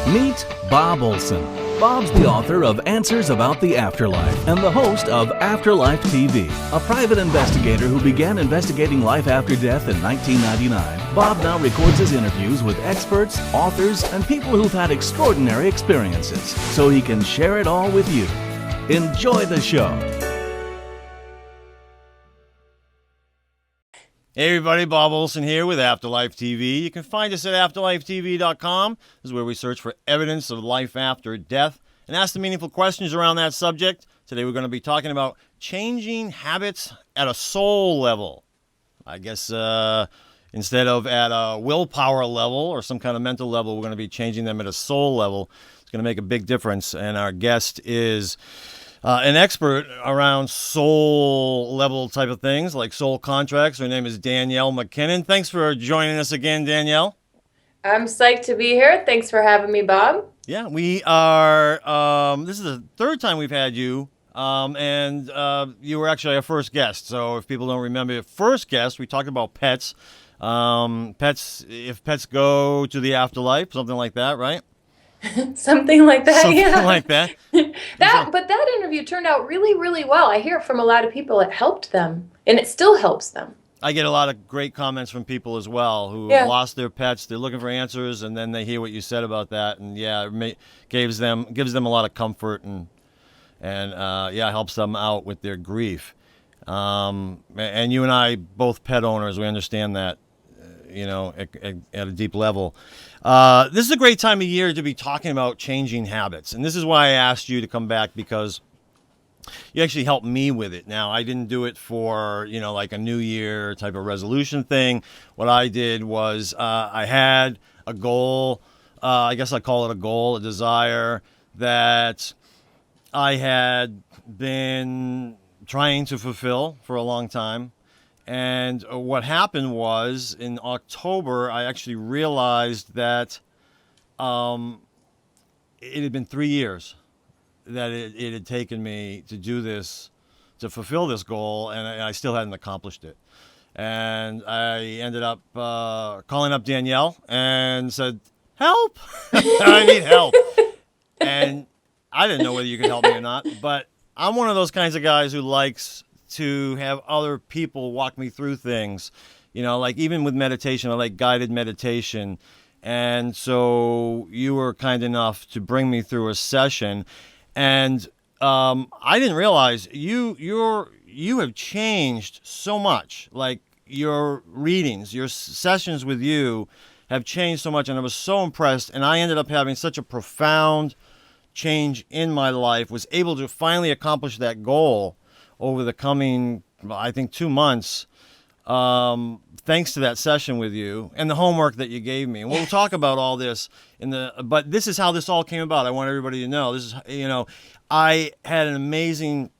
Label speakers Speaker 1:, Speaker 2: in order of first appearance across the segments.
Speaker 1: Meet Bob Olson. Bob's the author of Answers About the Afterlife and the host of Afterlife TV, a private investigator who began investigating life after death in 1999. Bob now records his interviews with experts, authors, and people who've had extraordinary experiences so he can share it all with you. Enjoy the show.
Speaker 2: Hey everybody, Bob Olson here with Afterlife TV. You can find us at afterlifetv.com. This is where we search for evidence of life after death and ask the meaningful questions around that subject. Today we're going to be talking about changing habits at a soul level. I guess instead of at a willpower level or some kind of mental level, we're going to be changing them at a soul level. It's going to make a big difference. And our guest is an expert around soul level type of things, like soul contracts. Her name is Danielle MacKinnon. Thanks for joining us again, Danielle.
Speaker 3: I'm psyched to be here. Thanks for having me, Bob.
Speaker 2: Yeah, we are. This is the third time we've had you, and you were actually our first guest. So if people don't remember your first guest, we talked about pets. If pets go to the afterlife, something like that, right?
Speaker 3: Something like that,
Speaker 2: Something
Speaker 3: yeah.
Speaker 2: like that.
Speaker 3: But that interview turned out really, really well. I hear from a lot of people it helped them, and it still helps them.
Speaker 2: I get a lot of great comments from people as well who have lost their pets. They're looking for answers, and then they hear what you said about that, and gives them a lot of comfort and helps them out with their grief. And you and I, both pet owners, we understand that, at a deep level. This is a great time of year to be talking about changing habits. And this is why I asked you to come back, because you actually helped me with it. Now, I didn't do it for, like a New Year type of resolution thing. What I did was I had a goal, I guess I call it a goal, a desire that I had been trying to fulfill for a long time. And what happened was in October, I actually realized that it had been 3 years that it had taken me to do this, to fulfill this goal, and I still hadn't accomplished it. And I ended up calling up Danielle and said, help! I need help. And I didn't know whether you could help me or not, but I'm one of those kinds of guys who likes to have other people walk me through things, like even with meditation, I like guided meditation. And so you were kind enough to bring me through a session, and I didn't realize you have changed so much. Like your readings, your sessions with you have changed so much, and I was so impressed. And I ended up having such a profound change in my life, was able to finally accomplish that goal over the coming, I think, 2 months, thanks to that session with you and the homework that you gave me. And we'll talk about all this but this is how this all came about. I want everybody to know. This is, I had an amazing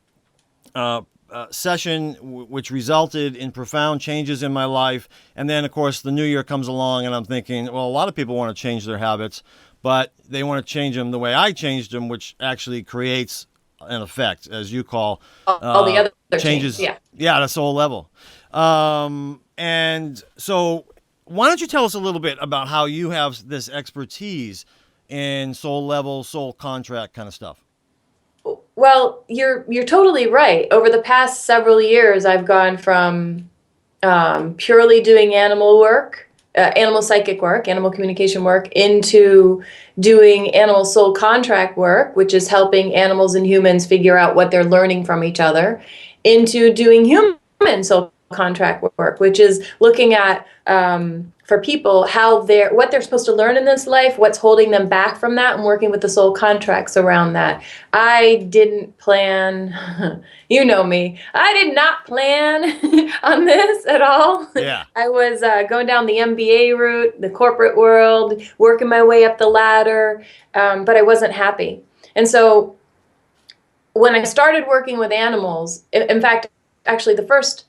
Speaker 2: session which resulted in profound changes in my life. And then, of course, the new year comes along, and I'm thinking, well, a lot of people want to change their habits, but they want to change them the way I changed them, which actually creates an effect, as you call
Speaker 3: all the other
Speaker 2: changes.
Speaker 3: Yeah,
Speaker 2: at a soul level. And so why don't you tell us a little bit about how you have this expertise in soul level, soul contract kind of stuff?
Speaker 3: Well, you're totally right. Over the past several years, I've gone from purely doing animal work, animal psychic work, animal communication work, into doing animal soul contract work, which is helping animals and humans figure out what they're learning from each other, into doing human soul contract work, which is looking at for people what they're supposed to learn in this life, what's holding them back from that, and working with the soul contracts around that. I didn't plan, you know me, I did not plan on this at all.
Speaker 2: Yeah.
Speaker 3: I was going down the MBA route, the corporate world, working my way up the ladder, but I wasn't happy. And so when I started working with animals, in fact, actually the first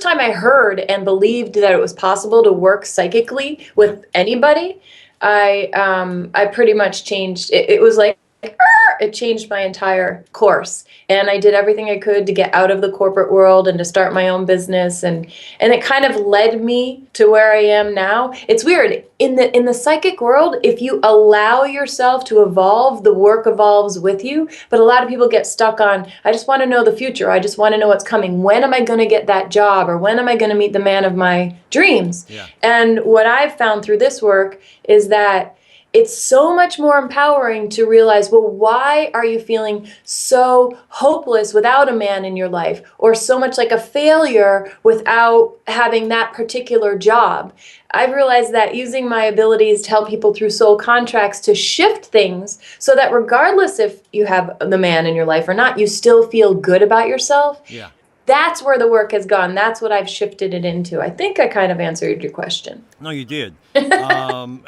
Speaker 3: time I heard and believed that it was possible to work psychically with anybody, I pretty much changed. It was like it changed my entire course. And I did everything I could to get out of the corporate world and to start my own business. And it kind of led me to where I am now. It's weird. In the psychic world, if you allow yourself to evolve, the work evolves with you. But a lot of people get stuck on, I just want to know the future. I just want to know what's coming. When am I going to get that job? Or when am I going to meet the man of my dreams?
Speaker 2: Yeah.
Speaker 3: And what I've found through this work is that it's so much more empowering to realize, well, why are you feeling so hopeless without a man in your life, or so much like a failure without having that particular job? I've realized that using my abilities to help people through soul contracts to shift things so that regardless if you have the man in your life or not, you still feel good about yourself.
Speaker 2: Yeah.
Speaker 3: That's where the work has gone. That's what I've shifted it into. I think I kind of answered your question.
Speaker 2: No, you did. And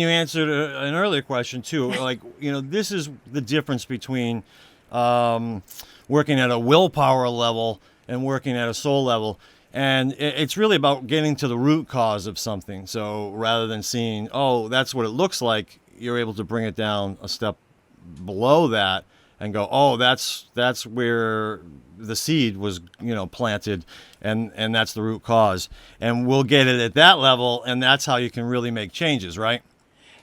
Speaker 2: you answered an earlier question too. Like, this is the difference between working at a willpower level and working at a soul level. And it's really about getting to the root cause of something. So rather than seeing, oh, that's what it looks like, you're able to bring it down a step below that and go, oh, that's where the seed was, planted, and that's the root cause. And we'll get it at that level, and that's how you can really make changes, right?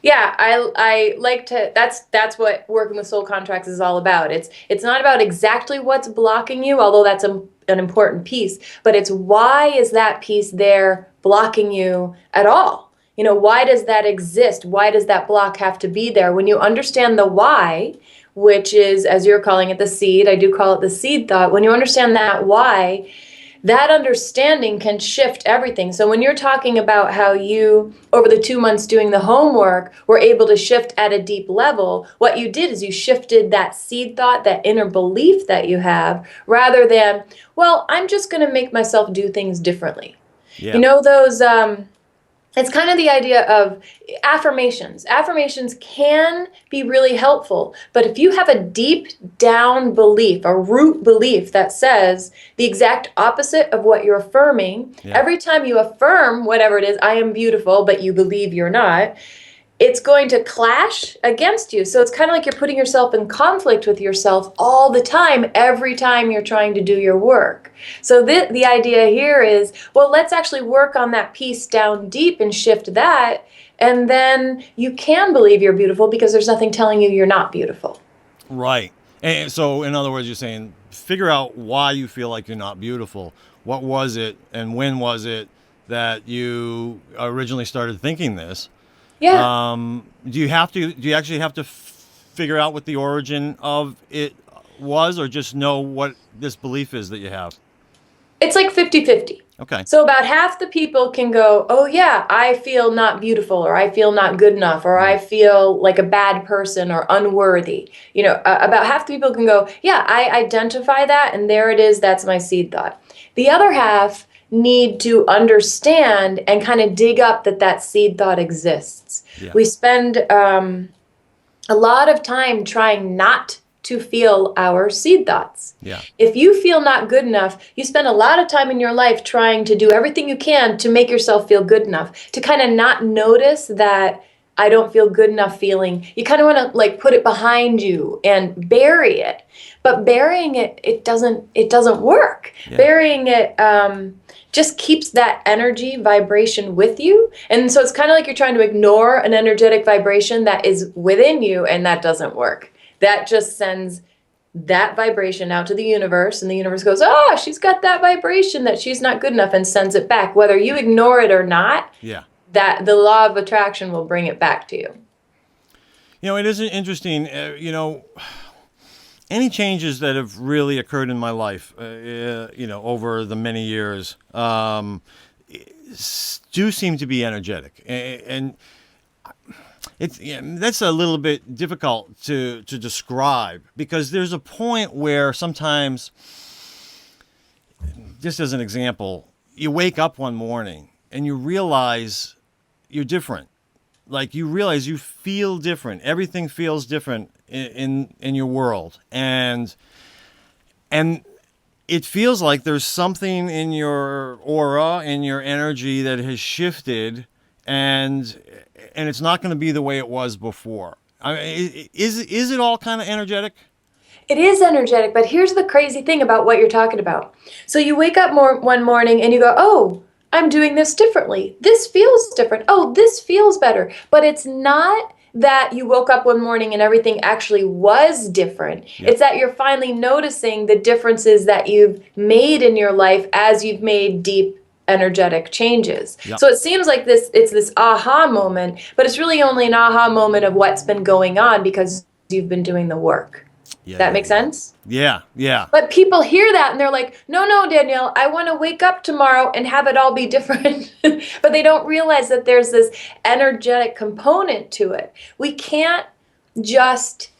Speaker 3: Yeah, I like to, that's what working with soul contracts is all about. It's not about exactly what's blocking you, although that's an important piece, but it's why is that piece there blocking you at all? Why does that exist? Why does that block have to be there? When you understand the why, which is, as you're calling it, the seed, I do call it the seed thought. When you understand that why, that understanding can shift everything. So when you're talking about how you, over the 2 months doing the homework, were able to shift at a deep level, what you did is you shifted that seed thought, that inner belief that you have, rather than, well, I'm just going to make myself do things differently.
Speaker 2: Yeah.
Speaker 3: Those, it's kind of the idea of affirmations. Affirmations can be really helpful, but if you have a deep down belief, a root belief that says the exact opposite of what you're affirming, every time you affirm whatever it is, I am beautiful, but you believe you're not, it's going to clash against you. So it's kind of like you're putting yourself in conflict with yourself all the time, every time you're trying to do your work. So the idea here is, well, let's actually work on that piece down deep and shift that. And then you can believe you're beautiful because there's nothing telling you you're not beautiful.
Speaker 2: Right. And so, in other words, you're saying, figure out why you feel like you're not beautiful. What was it and when was it that you originally started thinking this?
Speaker 3: Yeah.
Speaker 2: Do you actually have to figure out what the origin of it was, or just know what this belief is that you have?
Speaker 3: It's like 50-50.
Speaker 2: Okay.
Speaker 3: So about half the people can go, oh yeah, I feel not beautiful, or I feel not good enough, or I feel like a bad person or unworthy. About half the people can go, yeah, I identify that, and there it is, that's my seed thought. The other half need to understand and kind of dig up that seed thought exists.
Speaker 2: Yeah.
Speaker 3: We spend a lot of time trying not to feel our seed thoughts.
Speaker 2: Yeah.
Speaker 3: If you feel not good enough, you spend a lot of time in your life trying to do everything you can to make yourself feel good enough, to kind of not notice that I don't feel good enough feeling. You kind of want to put it behind you and bury it. But burying it, it doesn't work. Yeah. Burying it just keeps that energy vibration with you. And so it's kind of like you're trying to ignore an energetic vibration that is within you, and that doesn't work. That just sends that vibration out to the universe, and the universe goes, oh, she's got that vibration that she's not good enough, and sends it back. Whether you ignore it or not, that the law of attraction will bring it back to you.
Speaker 2: It is interesting, any changes that have really occurred in my life, over the many years, do seem to be energetic. And that's a little bit difficult to describe, because there's a point where sometimes, just as an example, you wake up one morning and you realize you're different. Like, you realize you feel different. Everything feels different in your world. And it feels like there's something in your aura, in your energy, that has shifted, and it's not going to be the way it was before. I mean, is it all kind of energetic?
Speaker 3: It is energetic, but here's the crazy thing about what you're talking about. So you wake up one morning and you go, oh, I'm doing this differently. This feels different. Oh, this feels better. But it's not that you woke up one morning and everything actually was different.
Speaker 2: Yeah.
Speaker 3: It's that you're finally noticing the differences that you've made in your life as you've made deep energetic changes.
Speaker 2: Yep.
Speaker 3: So it seems like it's this aha moment, but it's really only an aha moment of what's been going on because you've been doing the work.
Speaker 2: Yeah,
Speaker 3: That makes sense?
Speaker 2: Yeah, yeah.
Speaker 3: But people hear that and they're like, no, Danielle, I want to wake up tomorrow and have it all be different. But they don't realize that there's this energetic component to it. We can't just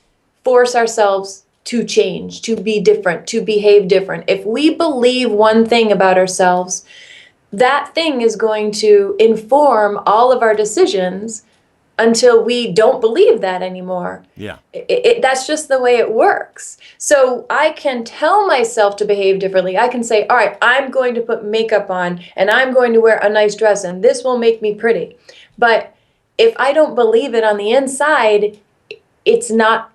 Speaker 3: force ourselves to change, to be different, to behave different. If we believe one thing about ourselves, that thing is going to inform all of our decisions until we don't believe that anymore.
Speaker 2: Yeah.
Speaker 3: That's just the way it works. So I can tell myself to behave differently. I can say, all right, I'm going to put makeup on and I'm going to wear a nice dress and this will make me pretty. But if I don't believe it on the inside, it's not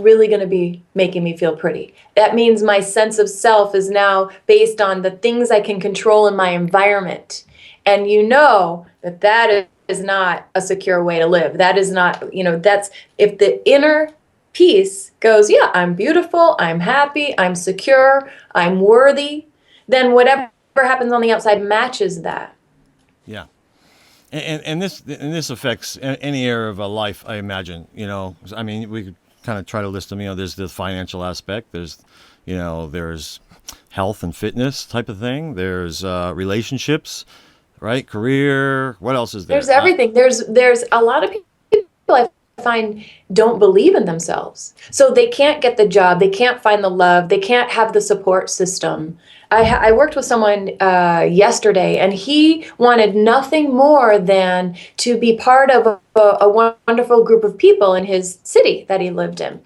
Speaker 3: really going to be making me feel pretty. That means my sense of self is now based on the things I can control in my environment. And you know that is not a secure way to live. That is not, that's if the inner peace goes, yeah, I'm beautiful, I'm happy, I'm secure, I'm worthy, then whatever happens on the outside matches that.
Speaker 2: Yeah. And this affects any area of a life, I imagine. I mean, we could kind of try to list them. There's the financial aspect. There's, there's health and fitness type of thing. There's relationships, right? Career. What else is there?
Speaker 3: There's everything. There's a lot of people I find don't believe in themselves. So they can't get the job. They can't find the love. They can't have the support system. I worked with someone yesterday, and he wanted nothing more than to be part of a wonderful group of people in his city that he lived in.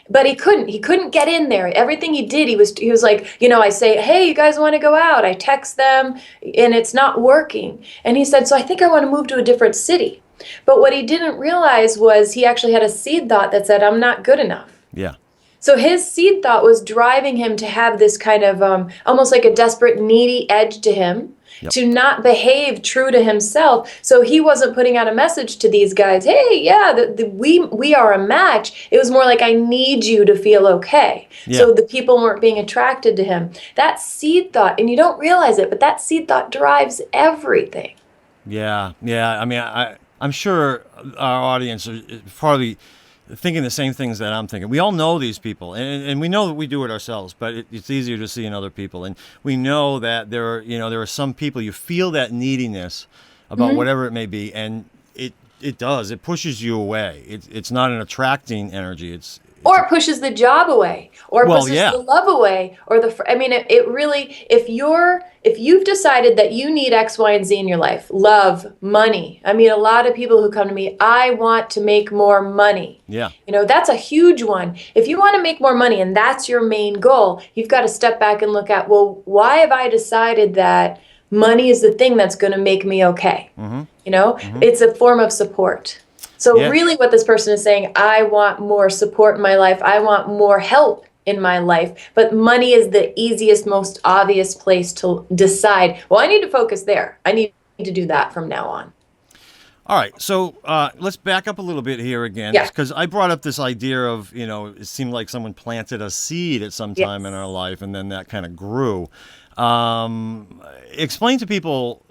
Speaker 3: But he couldn't get in there. Everything he did, he was like, I say, hey, you guys want to go out? I text them, and it's not working. And he said, so I think I want to move to a different city. But what he didn't realize was he actually had a seed thought that said, I'm not good enough.
Speaker 2: Yeah.
Speaker 3: So his seed thought was driving him to have this kind of almost like a desperate, needy edge to him,
Speaker 2: Yep.
Speaker 3: to not behave true to himself. So he wasn't putting out a message to these guys, hey, yeah, we are a match. It was more like, I need you to feel okay.
Speaker 2: Yeah.
Speaker 3: So the people weren't being attracted to him. That seed thought, and you don't realize it, but that seed thought drives everything.
Speaker 2: Yeah. I mean, I'm sure our audience are probably thinking the same things that I'm thinking. We all know these people, and we know that we do it ourselves, but it's easier to see in other people. And we know that there are some people, you feel that neediness about whatever it may be, and it pushes you away. It's not an attracting energy.
Speaker 3: Or it pushes the job away, or pushes the love away, or it really, if you've decided that you need X, Y, and Z in your life, love, money. I mean, a lot of people who come to me, I want to make more money.
Speaker 2: Yeah.
Speaker 3: That's a huge one. If you want to make more money and that's your main goal, you've got to step back and look at, well, why have I decided that money is the thing that's going to make me okay? It's a form of support. So really what this person is saying, I want more support in my life. I want more help in my life. But money is the easiest, most obvious place to decide, well, I need to focus there. I need to do that from now on.
Speaker 2: All right. So let's back up a little bit here again.
Speaker 3: Yeah.
Speaker 2: Because I brought up this idea of, it seemed like someone planted a seed at some time in our life, and then that kind of grew. Explain to people,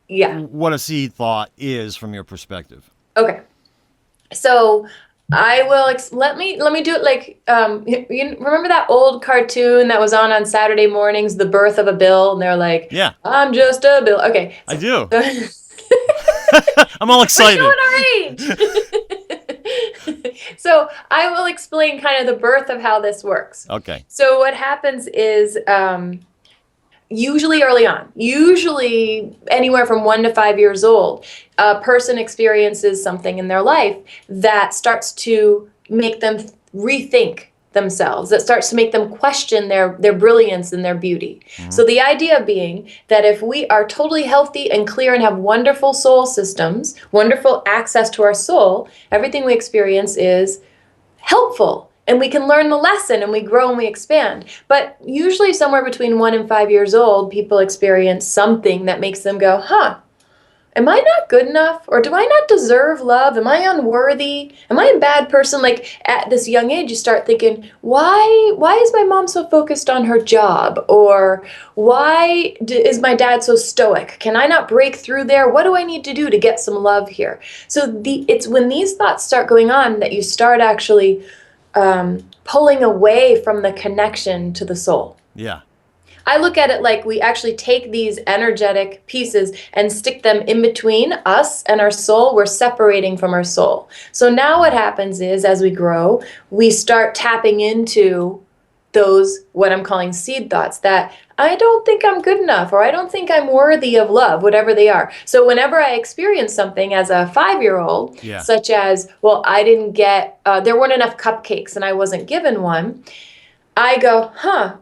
Speaker 2: what a seed thought is from your perspective.
Speaker 3: Okay. So I will, let me do it like, you remember that old cartoon that was on Saturday mornings, The Birth of a Bill? And they're like,
Speaker 2: yeah,
Speaker 3: I'm just a bill. Okay.
Speaker 2: I do. I'm all excited.
Speaker 3: We're showing our age. So I will explain kind of the birth of how this works.
Speaker 2: Okay.
Speaker 3: So what happens is, usually early on, usually anywhere from 1 to 5 years old, a person experiences something in their life that starts to make them rethink themselves, that starts to make them question their brilliance and their beauty. So the idea being that if we are totally healthy and clear and have wonderful soul systems, wonderful access to our soul, everything we experience is helpful. And we can learn the lesson and we grow and we expand. But usually somewhere between 1 and 5 years old, people experience something that makes them go, am I not good enough? Or do I not deserve love? Am I unworthy? Am I a bad person? Like at this young age, you start thinking, why is my mom so focused on her job? Or why is my dad so stoic? Can I not break through there? What do I need to do to get some love here? So it's when these thoughts start going on that you start actually pulling away from the connection to the soul.
Speaker 2: Yeah.
Speaker 3: I look at it like we actually take these energetic pieces and stick them in between us and our soul. We're separating from our soul. So now what happens is, as we grow, we start tapping into those, what I'm calling seed thoughts, that I don't think I'm good enough, or I don't think I'm worthy of love, whatever they are. So whenever I experience something as a 5-year-old, such as, well, I didn't get, there weren't enough cupcakes and I wasn't given one, I go,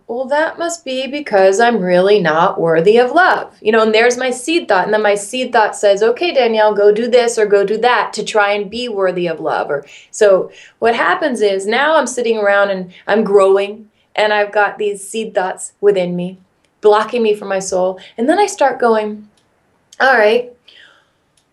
Speaker 3: well, that must be because I'm really not worthy of love. And there's my seed thought. And then my seed thought says, okay, Danielle, go do this or go do that to try and be worthy of love. So what happens is now I'm sitting around and I'm growing and I've got these seed thoughts within me, blocking me from my soul. And then I start going, all right,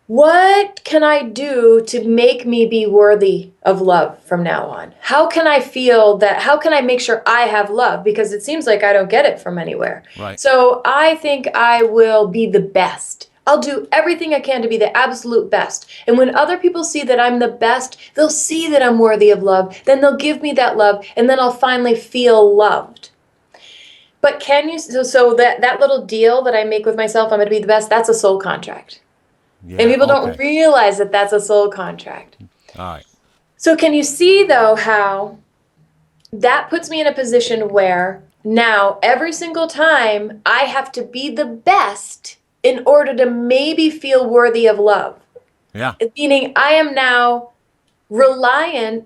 Speaker 3: what can I do to make me be worthy of love from now on? How can I feel that? How can I make sure I have love? Because it seems like I don't get it from anywhere.
Speaker 2: Right.
Speaker 3: So I think I will be the best. I'll do everything I can to be the absolute best. And when other people see that I'm the best, they'll see that I'm worthy of love. Then they'll give me that love, and then I'll finally feel loved. But can you, so that little deal that I make with myself, I'm going to be the best, that's a soul contract.
Speaker 2: Yeah,
Speaker 3: and people don't realize that that's a soul contract.
Speaker 2: All right.
Speaker 3: So can you see, though, how that puts me in a position where now every single time I have to be the best in order to maybe feel worthy of love?
Speaker 2: Yeah.
Speaker 3: Meaning I am now relying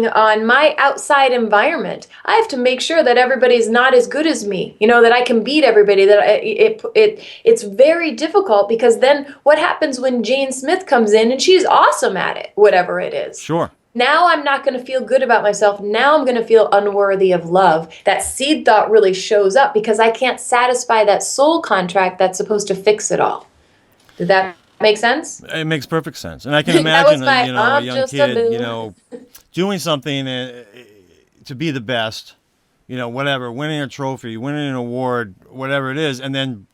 Speaker 3: on my outside environment. I have to make sure that everybody's not as good as me, that I can beat everybody, that it's very difficult, because then what happens when Jane Smith comes in and she's awesome at it, whatever it is?
Speaker 2: Sure.
Speaker 3: Now I'm not going to feel good about myself. Now I'm going to feel unworthy of love. That seed thought really shows up because I can't satisfy that soul contract that's supposed to fix it all. Did that make sense?
Speaker 2: It makes perfect sense. And I can imagine a young kid, doing something to be the best, whatever, winning a trophy, winning an award, whatever it is, and then,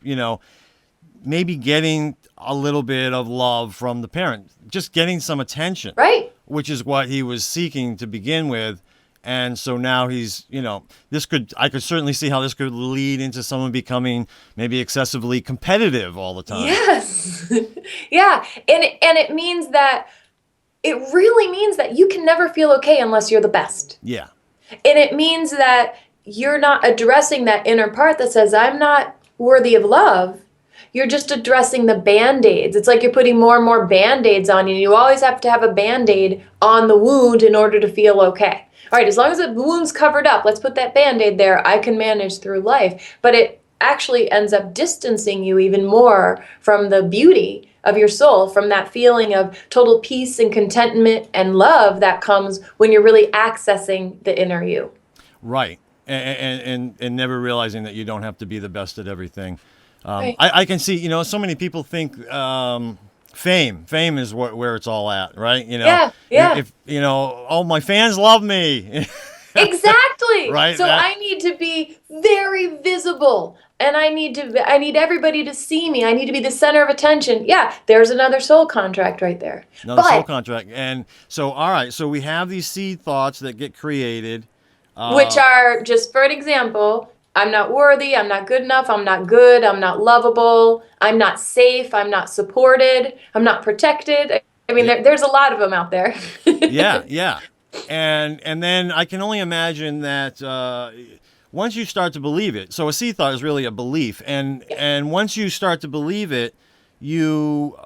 Speaker 2: maybe getting a little bit of love from the parent, just getting some attention.
Speaker 3: Right.
Speaker 2: Which is what he was seeking to begin with. And so now he's, I could certainly see how this could lead into someone becoming maybe excessively competitive all the time.
Speaker 3: Yes. Yeah. And it means that, it really means that you can never feel okay unless you're the best.
Speaker 2: Yeah.
Speaker 3: And it means that you're not addressing that inner part that says, I'm not worthy of love. You're just addressing the Band-Aids. It's like you're putting more and more Band-Aids on you. You always have to have a Band-Aid on the wound in order to feel okay. All right, as long as the wound's covered up, let's put that Band-Aid there. I can manage through life. But it actually ends up distancing you even more from the beauty of your soul, from that feeling of total peace and contentment and love that comes when you're really accessing the inner you.
Speaker 2: Right. And never realizing that you don't have to be the best at everything.
Speaker 3: Right.
Speaker 2: I can see, so many people think fame is where it's all at, right?
Speaker 3: Yeah.
Speaker 2: If my fans love me.
Speaker 3: Exactly.
Speaker 2: Right.
Speaker 3: So I need to be very visible, and I need everybody to see me. I need to be the center of attention. Yeah, there's another soul contract right there.
Speaker 2: Soul contract. And so, all right, so we have these seed thoughts that get created.
Speaker 3: Which are, just for an example, I'm not worthy, I'm not good enough, I'm not good, I'm not lovable, I'm not safe, I'm not supported, I'm not protected. I mean, there's a lot of them out there.
Speaker 2: Yeah. And then I can only imagine that once you start to believe it, so a seed thought is really a belief, and once you start to believe it, you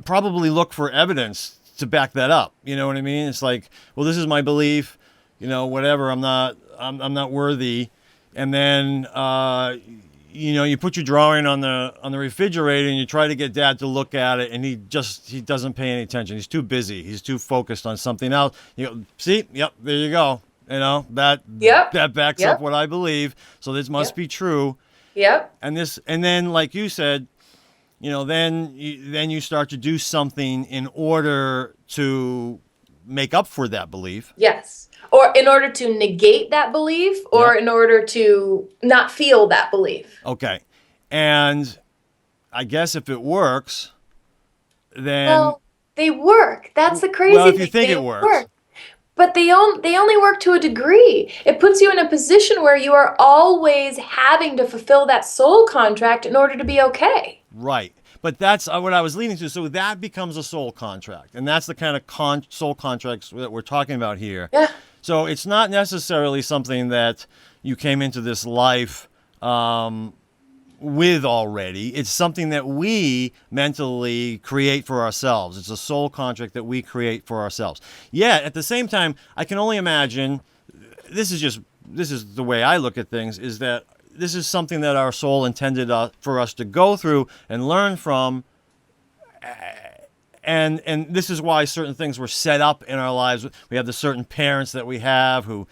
Speaker 2: probably look for evidence to back that up. You know what I mean? It's like, well, this is my belief. whatever, I'm not worthy. And then, you put your drawing on the refrigerator and you try to get Dad to look at it, and he doesn't pay any attention. He's too busy. He's too focused on something else. See, yep, there you go. That backs up what I believe. So this must be true.
Speaker 3: Yep.
Speaker 2: And then like you said, then you start to do something in order to make up for that belief.
Speaker 3: Yes. Or in order to negate that belief, or in order to not feel that belief.
Speaker 2: Okay. And I guess if it works, then...
Speaker 3: Well, they work. That's the crazy thing.
Speaker 2: Well, if you think it works.
Speaker 3: But they only work to a degree. It puts you in a position where you are always having to fulfill that soul contract in order to be okay.
Speaker 2: Right. But that's what I was leading to. So that becomes a soul contract. And that's the kind of soul contracts that we're talking about here.
Speaker 3: Yeah.
Speaker 2: So it's not necessarily something that you came into this life with already. It's something that we mentally create for ourselves. It's a soul contract that we create for ourselves. Yet, at the same time, I can only imagine, this is the way I look at things, is that this is something that our soul intended for us to go through and learn from. And this is why certain things were set up in our lives. We have the certain parents that we have who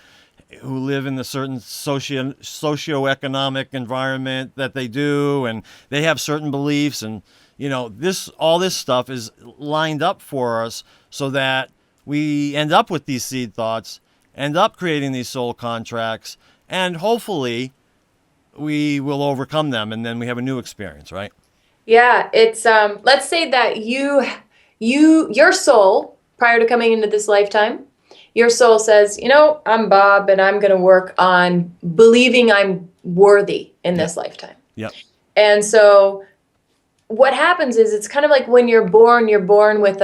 Speaker 2: live in the certain socioeconomic environment that they do, and they have certain beliefs, and all this stuff is lined up for us so that we end up with these seed thoughts, end up creating these soul contracts, and hopefully we will overcome them, and then we have a new experience, right?
Speaker 3: Yeah, it's let's say that your soul, prior to coming into this lifetime, your soul says, I'm Bob, and I'm going to work on believing I'm worthy in this lifetime.
Speaker 2: Yep.
Speaker 3: And so what happens is, it's kind of like when you're born with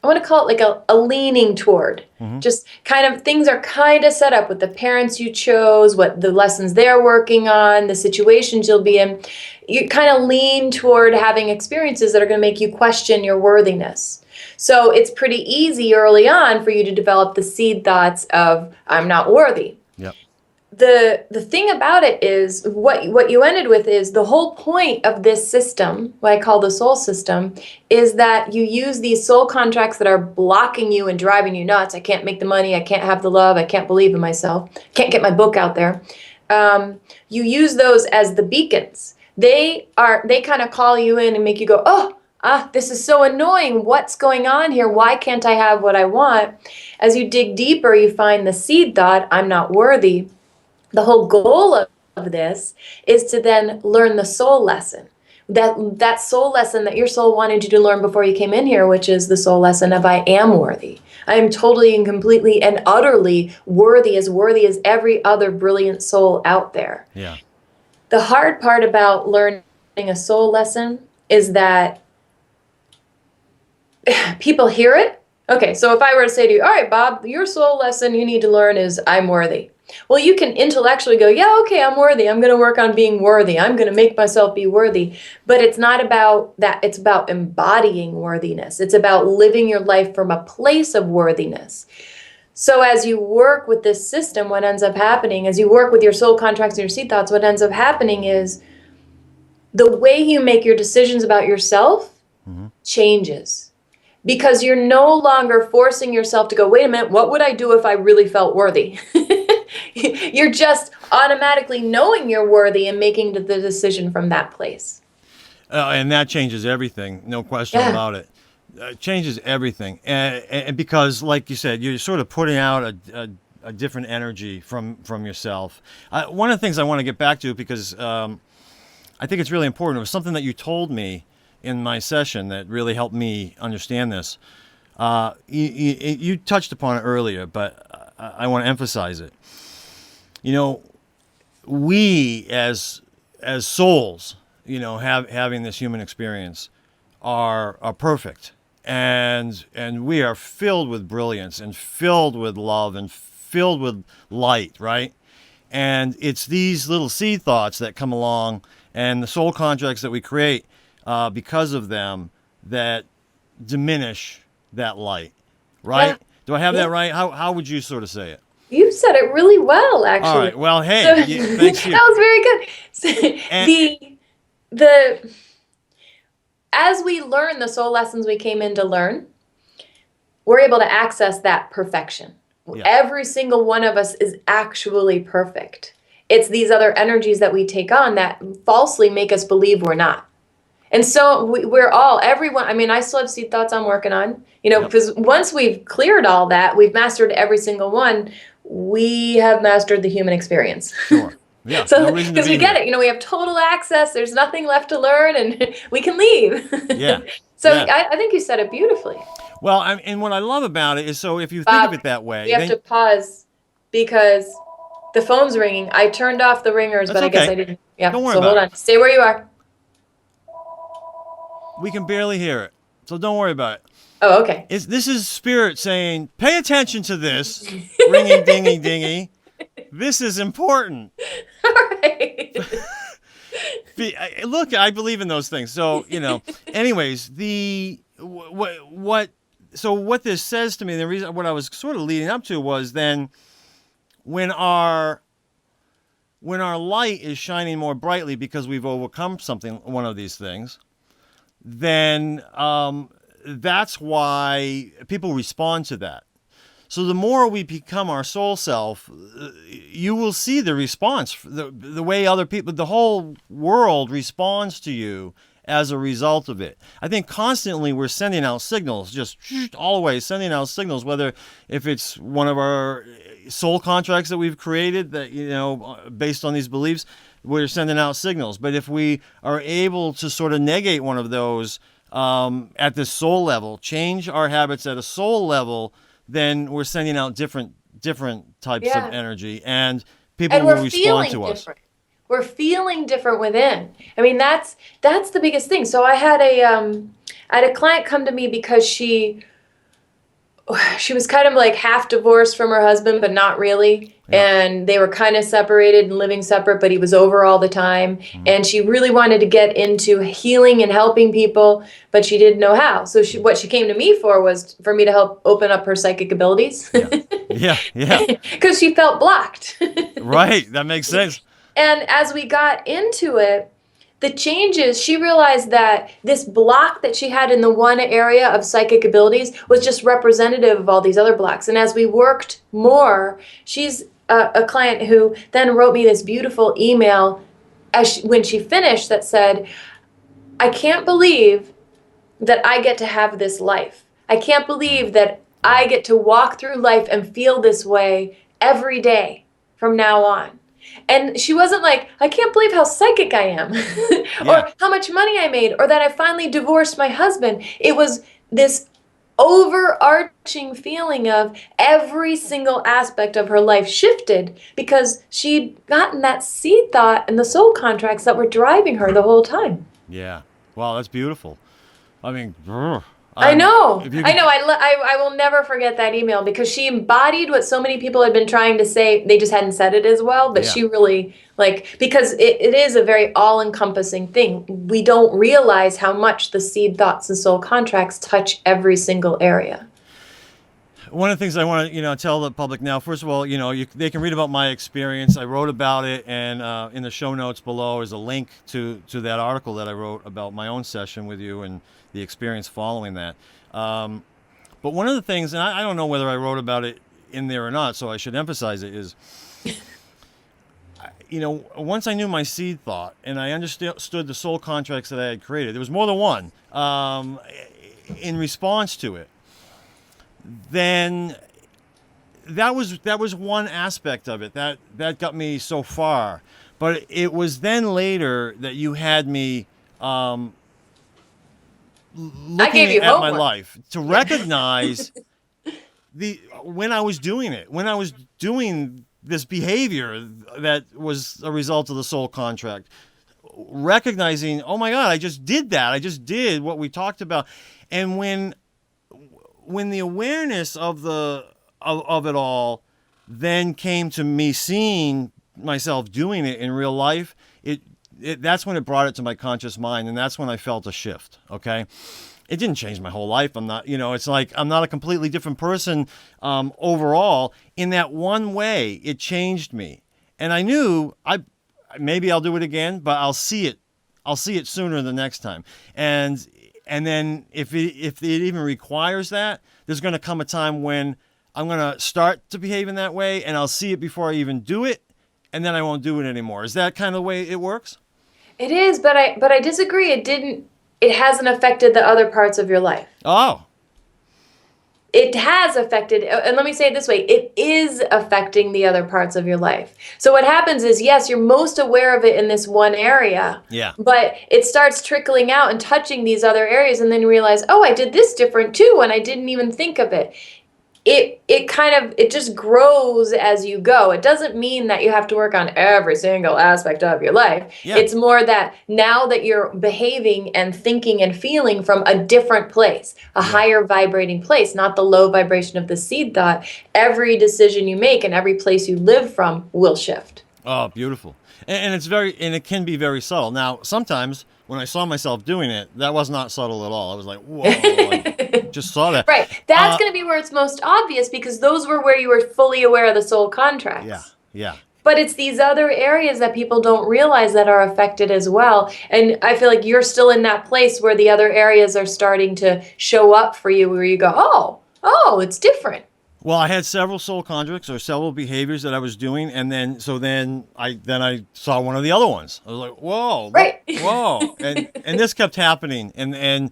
Speaker 3: I want to call it like a leaning toward. Mm-hmm. Just kind of, things are kind of set up with the parents you chose, what the lessons they're working on, the situations you'll be in. You kind of lean toward having experiences that are going to make you question your worthiness. So it's pretty easy early on for you to develop the seed thoughts of, I'm not worthy.
Speaker 2: Yep.
Speaker 3: The thing about it is, what you ended with is, the whole point of this system, what I call the soul system, is that you use these soul contracts that are blocking you and driving you nuts. I can't make the money. I can't have the love. I can't believe in myself. Can't get my book out there. You use those as the beacons. They kind of call you in and make you go, this is so annoying. What's going on here? Why can't I have what I want? As you dig deeper, you find the seed thought, I'm not worthy. The whole goal of this is to then learn the soul lesson. That soul lesson that your soul wanted you to learn before you came in here, which is the soul lesson of, I am worthy. I am totally and completely and utterly worthy as every other brilliant soul out there.
Speaker 2: Yeah.
Speaker 3: The hard part about learning a soul lesson is that people hear it. Okay, so if I were to say to you, all right, Bob, your soul lesson you need to learn is, I'm worthy. Well, you can intellectually go, yeah, okay, I'm worthy. I'm going to work on being worthy. I'm going to make myself be worthy. But it's not about that. It's about embodying worthiness. It's about living your life from a place of worthiness. So as you work with this system, what ends up happening, as you work with your soul contracts and your seed thoughts, what ends up happening is the way you make your decisions about yourself changes. Because you're no longer forcing yourself to go, wait a minute, what would I do if I really felt worthy? You're just automatically knowing you're worthy and making the decision from that place.
Speaker 2: And that changes everything, no question about it. It changes everything. And because, like you said, you're sort of putting out a different energy from yourself. One of the things I want to get back to, because I think it's really important, it was something that you told me in my session that really helped me understand this. You touched upon it earlier, but I want to emphasize it. We as souls, having this human experience, are perfect, and we are filled with brilliance and filled with love and filled with light, right? And it's these little seed thoughts that come along and the soul contracts that we create because of them that diminish that light, right?
Speaker 3: Yeah.
Speaker 2: Do I have that right? How would you sort of say it?
Speaker 3: You said it really well, actually.
Speaker 2: All right. Well, hey,
Speaker 3: So,
Speaker 2: thanks you.
Speaker 3: that was very good. So,
Speaker 2: And-
Speaker 3: the as we learn the soul lessons we came in to learn, we're able to access that perfection.
Speaker 2: Yeah.
Speaker 3: Every single one of us is actually perfect. It's these other energies that we take on that falsely make us believe we're not. And so we're all, everyone, I mean, I still have seed thoughts I'm working on, because once we've cleared all that, we've mastered every single one, we have mastered the human experience.
Speaker 2: Sure. Yeah.
Speaker 3: So,
Speaker 2: no reason to
Speaker 3: because
Speaker 2: be
Speaker 3: we get
Speaker 2: here.
Speaker 3: it, we have total access, there's nothing left to learn, and we can leave.
Speaker 2: Yeah.
Speaker 3: So
Speaker 2: Yeah.
Speaker 3: I think you said it beautifully.
Speaker 2: Well, and what I love about it is, so if you think of it that way,
Speaker 3: We have to pause because the phone's ringing. I turned off the ringers,
Speaker 2: That's
Speaker 3: but I guess
Speaker 2: okay.
Speaker 3: I didn't. Yeah,
Speaker 2: Don't worry
Speaker 3: so
Speaker 2: about
Speaker 3: hold
Speaker 2: it.
Speaker 3: on. Stay where you are.
Speaker 2: we can barely hear it, so don't worry about it.
Speaker 3: Oh, okay.
Speaker 2: This is spirit saying, pay attention to this, ringing, dingy, dingy. This is important.
Speaker 3: All right.
Speaker 2: Look, I believe in those things. So, anyways, what this says to me, the reason what I was sort of leading up to was then when our light is shining more brightly because we've overcome one of these things, then that's why people respond to that. So the more we become our soul self, you will see the response, the way other people, the whole world responds to you as a result of it. I think constantly we're sending out signals, just always sending out signals, whether if it's one of our soul contracts that we've created that, based on these beliefs, we're sending out signals. But if we are able to sort of negate one of those at the soul level, change our habits at a soul level, then we're sending out different types of energy, and people will respond to us.
Speaker 3: We're feeling different within. I mean, that's the biggest thing. So I had a client come to me because she was kind of like half divorced from her husband, but not really. Yeah. And they were kind of separated and living separate, but he was over all the time. Mm-hmm. And she really wanted to get into healing and helping people, but she didn't know how. So what she came to me for was for me to help open up her psychic abilities.
Speaker 2: Yeah.
Speaker 3: Because she felt blocked.
Speaker 2: Right. That makes sense.
Speaker 3: And as we got into it, the changes, she realized that this block that she had in the one area of psychic abilities was just representative of all these other blocks. And as we worked more, she's a client who then wrote me this beautiful email when she finished that said, I can't believe that I get to have this life. I can't believe that I get to walk through life and feel this way every day from now on. And she wasn't like, I can't believe how psychic I am, or how much money I made, or that I finally divorced my husband. It was this overarching feeling of every single aspect of her life shifted because she'd gotten that seed thought and the soul contracts that were driving her the whole time.
Speaker 2: Yeah. Wow, that's beautiful. I mean,
Speaker 3: I know. I will never forget that email because she embodied what so many people had been trying to say. They just hadn't said it as well, but she really, because it is a very all-encompassing thing. We don't realize how much the seed thoughts and soul contracts touch every single area.
Speaker 2: One of the things I want to, tell the public now, first of all, they can read about my experience. I wrote about it, and in the show notes below is a link to that article that I wrote about my own session with you and the experience following that. But one of the things, and I don't know whether I wrote about it in there or not, so I should emphasize it, is, once I knew my seed thought and I understood the soul contracts that I had created, there was more than one, in response to it, then that was one aspect of it that got me so far. But it was then later that you had me looking at my life to recognize when I was doing it, when I was doing this behavior that was a result of the soul contract, recognizing, oh my God, I just did that. I just did what we talked about. And when the awareness of it all then came to me seeing myself doing it in real life, that's when it brought it to my conscious mind, and that's when I felt a shift, okay? it didn't change my whole life. I'm not, it's like I'm not a completely different person overall. In that one way, it changed me. And I knew maybe I'll do it again, but I'll see it. I'll see it sooner the next time. And then if it even requires that, there's going to come a time when I'm going to start to behave in that way, and I'll see it before I even do it, and then I won't do it anymore. Is that kind of the way it works?
Speaker 3: It is, but I disagree. It hasn't affected the other parts of your life.
Speaker 2: Oh.
Speaker 3: It has affected, and let me say it this way, it is affecting the other parts of your life. So what happens is, yes, you're most aware of it in this one area, but it starts trickling out and touching these other areas, and then you realize, oh, I did this different too, and I didn't even think of it. It just grows as you go. It doesn't mean that you have to work on every single aspect of your life. Yeah. It's more that now that you're behaving and thinking and feeling from a different place, a higher vibrating place, not the low vibration of the seed thought, every decision you make and every place you live from will shift.
Speaker 2: Oh, beautiful. And it can be very subtle. Now, sometimes when I saw myself doing it, that was not subtle at all. I was like, whoa, I just saw that.
Speaker 3: Right. That's going to be where it's most obvious, because those were where you were fully aware of the soul contracts.
Speaker 2: Yeah, yeah.
Speaker 3: But it's these other areas that people don't realize that are affected as well. And I feel like you're still in that place where the other areas are starting to show up for you, where you go, oh, it's different.
Speaker 2: Well, I had several soul contracts or several behaviors that I was doing, and then I saw one of the other ones. I was like, whoa,
Speaker 3: right,
Speaker 2: whoa, and this kept happening, and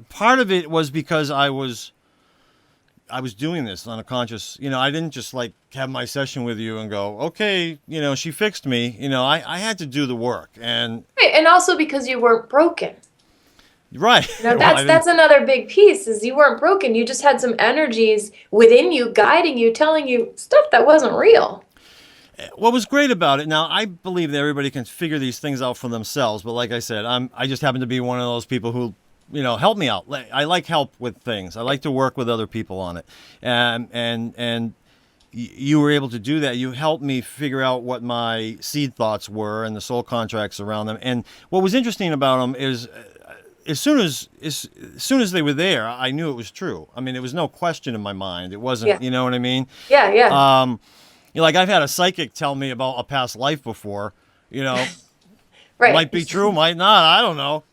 Speaker 2: part of it was because I was doing this on a conscious. I didn't just like have my session with you and go, okay, she fixed me. I had to do the work, and
Speaker 3: also because you weren't broken.
Speaker 2: Right.
Speaker 3: That's another big piece, is you weren't broken. You just had some energies within you guiding you, telling you stuff that wasn't real.
Speaker 2: What was great about it, now I believe that everybody can figure these things out for themselves, but like I said, I just happen to be one of those people who, help me out. I like help with things. I like to work with other people on it. And you were able to do that. You helped me figure out what my seed thoughts were and the soul contracts around them. And what was interesting about them is, as soon as they were there, I knew it was true. I mean, there was no question in my mind. It wasn't, you know what I mean?
Speaker 3: Yeah, yeah.
Speaker 2: Like I've had a psychic tell me about a past life before,
Speaker 3: Right.
Speaker 2: Might be true, might not, I don't know.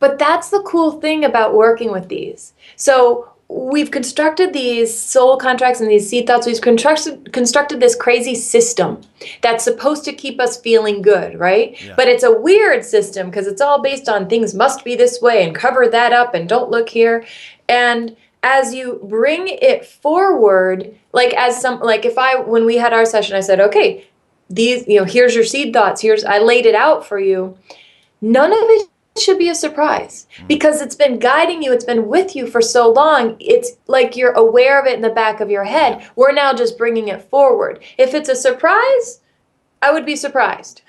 Speaker 3: But that's the cool thing about working with these. So we've constructed these soul contracts and these seed thoughts. We've constructed this crazy system that's supposed to keep us feeling good, right? Yeah. But it's a weird system because it's all based on things must be this way and cover that up and don't look here. And as you bring it forward, when we had our session, I said, okay, these, here's your seed thoughts. I laid it out for you. None of it should be a surprise, because it's been guiding you, it's been with you for so long. It's like you're aware of it in the back of your head. We're now just bringing it forward. If it's a surprise, I would be surprised.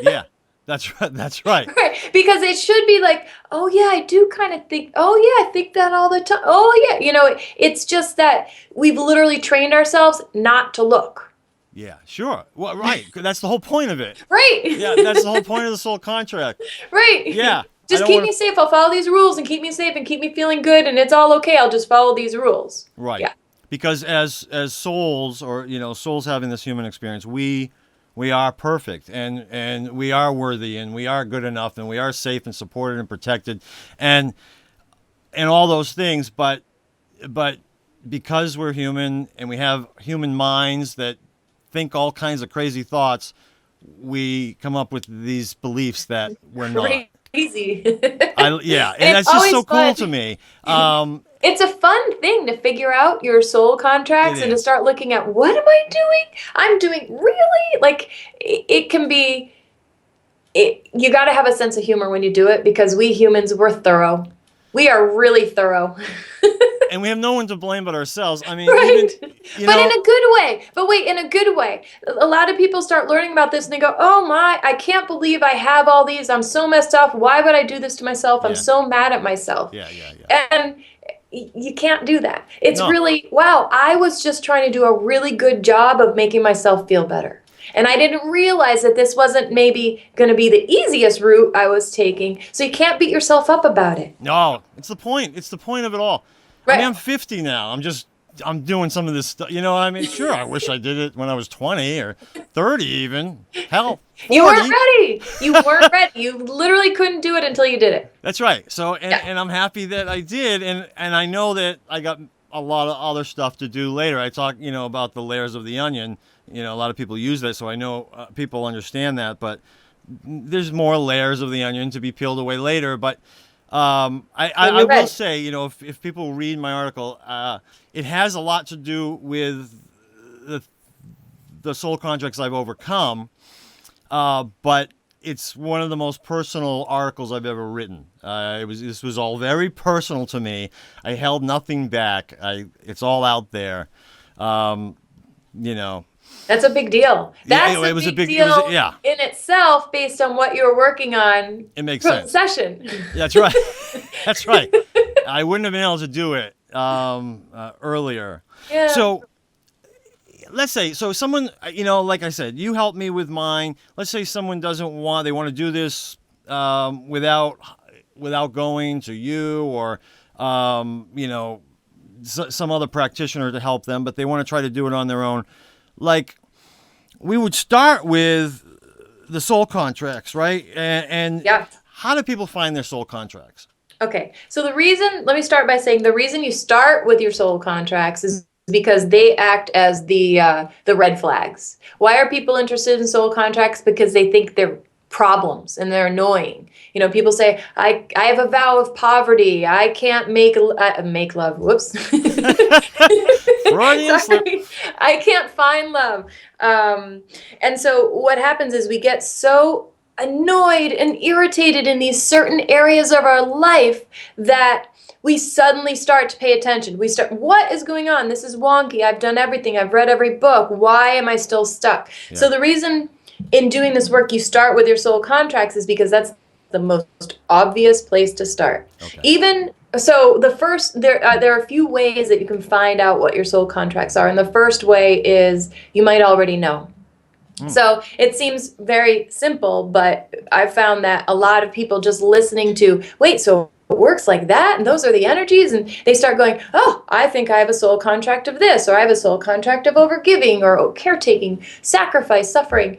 Speaker 2: Yeah, that's right. That's right.
Speaker 3: Right, because it should be like, oh yeah, I do kind of think. Oh yeah, I think that all the time. Oh yeah, it's just that we've literally trained ourselves not to look.
Speaker 2: Yeah, sure. Well, right. That's the whole point of it.
Speaker 3: Right.
Speaker 2: Yeah, that's the whole point of the soul contract.
Speaker 3: Right.
Speaker 2: Yeah.
Speaker 3: Just keep me safe. I'll follow these rules and keep me safe and keep me feeling good, and it's all okay. I'll just follow these rules.
Speaker 2: Right.
Speaker 3: Yeah.
Speaker 2: Because as souls, or souls having this human experience, we are perfect, and we are worthy, and we are good enough, and we are safe and supported and protected, and all those things. But because we're human and we have human minds that think all kinds of crazy thoughts, we come up with these beliefs that we're not.
Speaker 3: Crazy.
Speaker 2: And that's just so cool to me.
Speaker 3: It's a fun thing to figure out your soul contracts and to start looking at, what am I doing? I'm doing really? Like, it can be, you got to have a sense of humor when you do it, because we humans, we're thorough. We are really thorough.
Speaker 2: And we have no one to blame but ourselves. I mean,
Speaker 3: right. But in a good way. But wait, in a good way. A lot of people start learning about this and they go, oh my, I can't believe I have all these. I'm so messed up. Why would I do this to myself? I'm so mad at myself.
Speaker 2: Yeah.
Speaker 3: And you can't do that. It's really, wow, I was just trying to do a really good job of making myself feel better. And I didn't realize that this wasn't maybe going to be the easiest route I was taking. So you can't beat yourself up about it.
Speaker 2: No, it's the point. It's the point of it all.
Speaker 3: Right.
Speaker 2: I mean, I'm 50 now. I'm doing some of this stuff. You know what I mean? Sure, I wish I did it when I was 20 or 30 even. Hell, 40.
Speaker 3: You weren't ready. You weren't ready. You literally couldn't do it until you did it.
Speaker 2: That's right. So, and I'm happy that I did. And I know that I got a lot of other stuff to do later. I talk, about the layers of the onion. A lot of people use that, so I know people understand that. But there's more layers of the onion to be peeled away later. But I will say, if people read my article, it has a lot to do with the soul contracts I've overcome, but it's one of the most personal articles I've ever written. This was all very personal to me. I held nothing back. It's all out there.
Speaker 3: That's a big deal. That's
Speaker 2: it was
Speaker 3: a big deal in itself, based on what you were working on.
Speaker 2: It makes sense.
Speaker 3: Session.
Speaker 2: That's right. That's right. I wouldn't have been able to do it earlier.
Speaker 3: Yeah.
Speaker 2: So let's say, someone, like I said, you helped me with mine. Let's say someone they want to do this without going to you or, some other practitioner to help them, but they want to try to do it on their own. Like, we would start with the soul contracts, right? And
Speaker 3: yeah.
Speaker 2: How do people find their soul contracts?
Speaker 3: Okay. So let me start by saying the reason you start with your soul contracts is because they act as the red flags. Why are people interested in soul contracts? Because they think they're problems and they're annoying. People say, I have a vow of poverty. I can't make love. Whoops. Sorry. I can't find love. And so what happens is we get so annoyed and irritated in these certain areas of our life that we suddenly start to pay attention. What is going on? This is wonky. I've done everything. I've read every book. Why am I still stuck? Yeah. So the reason in doing this work you start with your soul contracts is because that's the most obvious place to start. Okay. So the first, there are a few ways that you can find out what your soul contracts are. And the first way is you might already know. So it seems very simple, but I've found that a lot of people just listening to, wait, so it works like that, and those are the energies, and they start going, oh, I think I have a soul contract of this, or I have a soul contract of overgiving, or caretaking, sacrifice, suffering.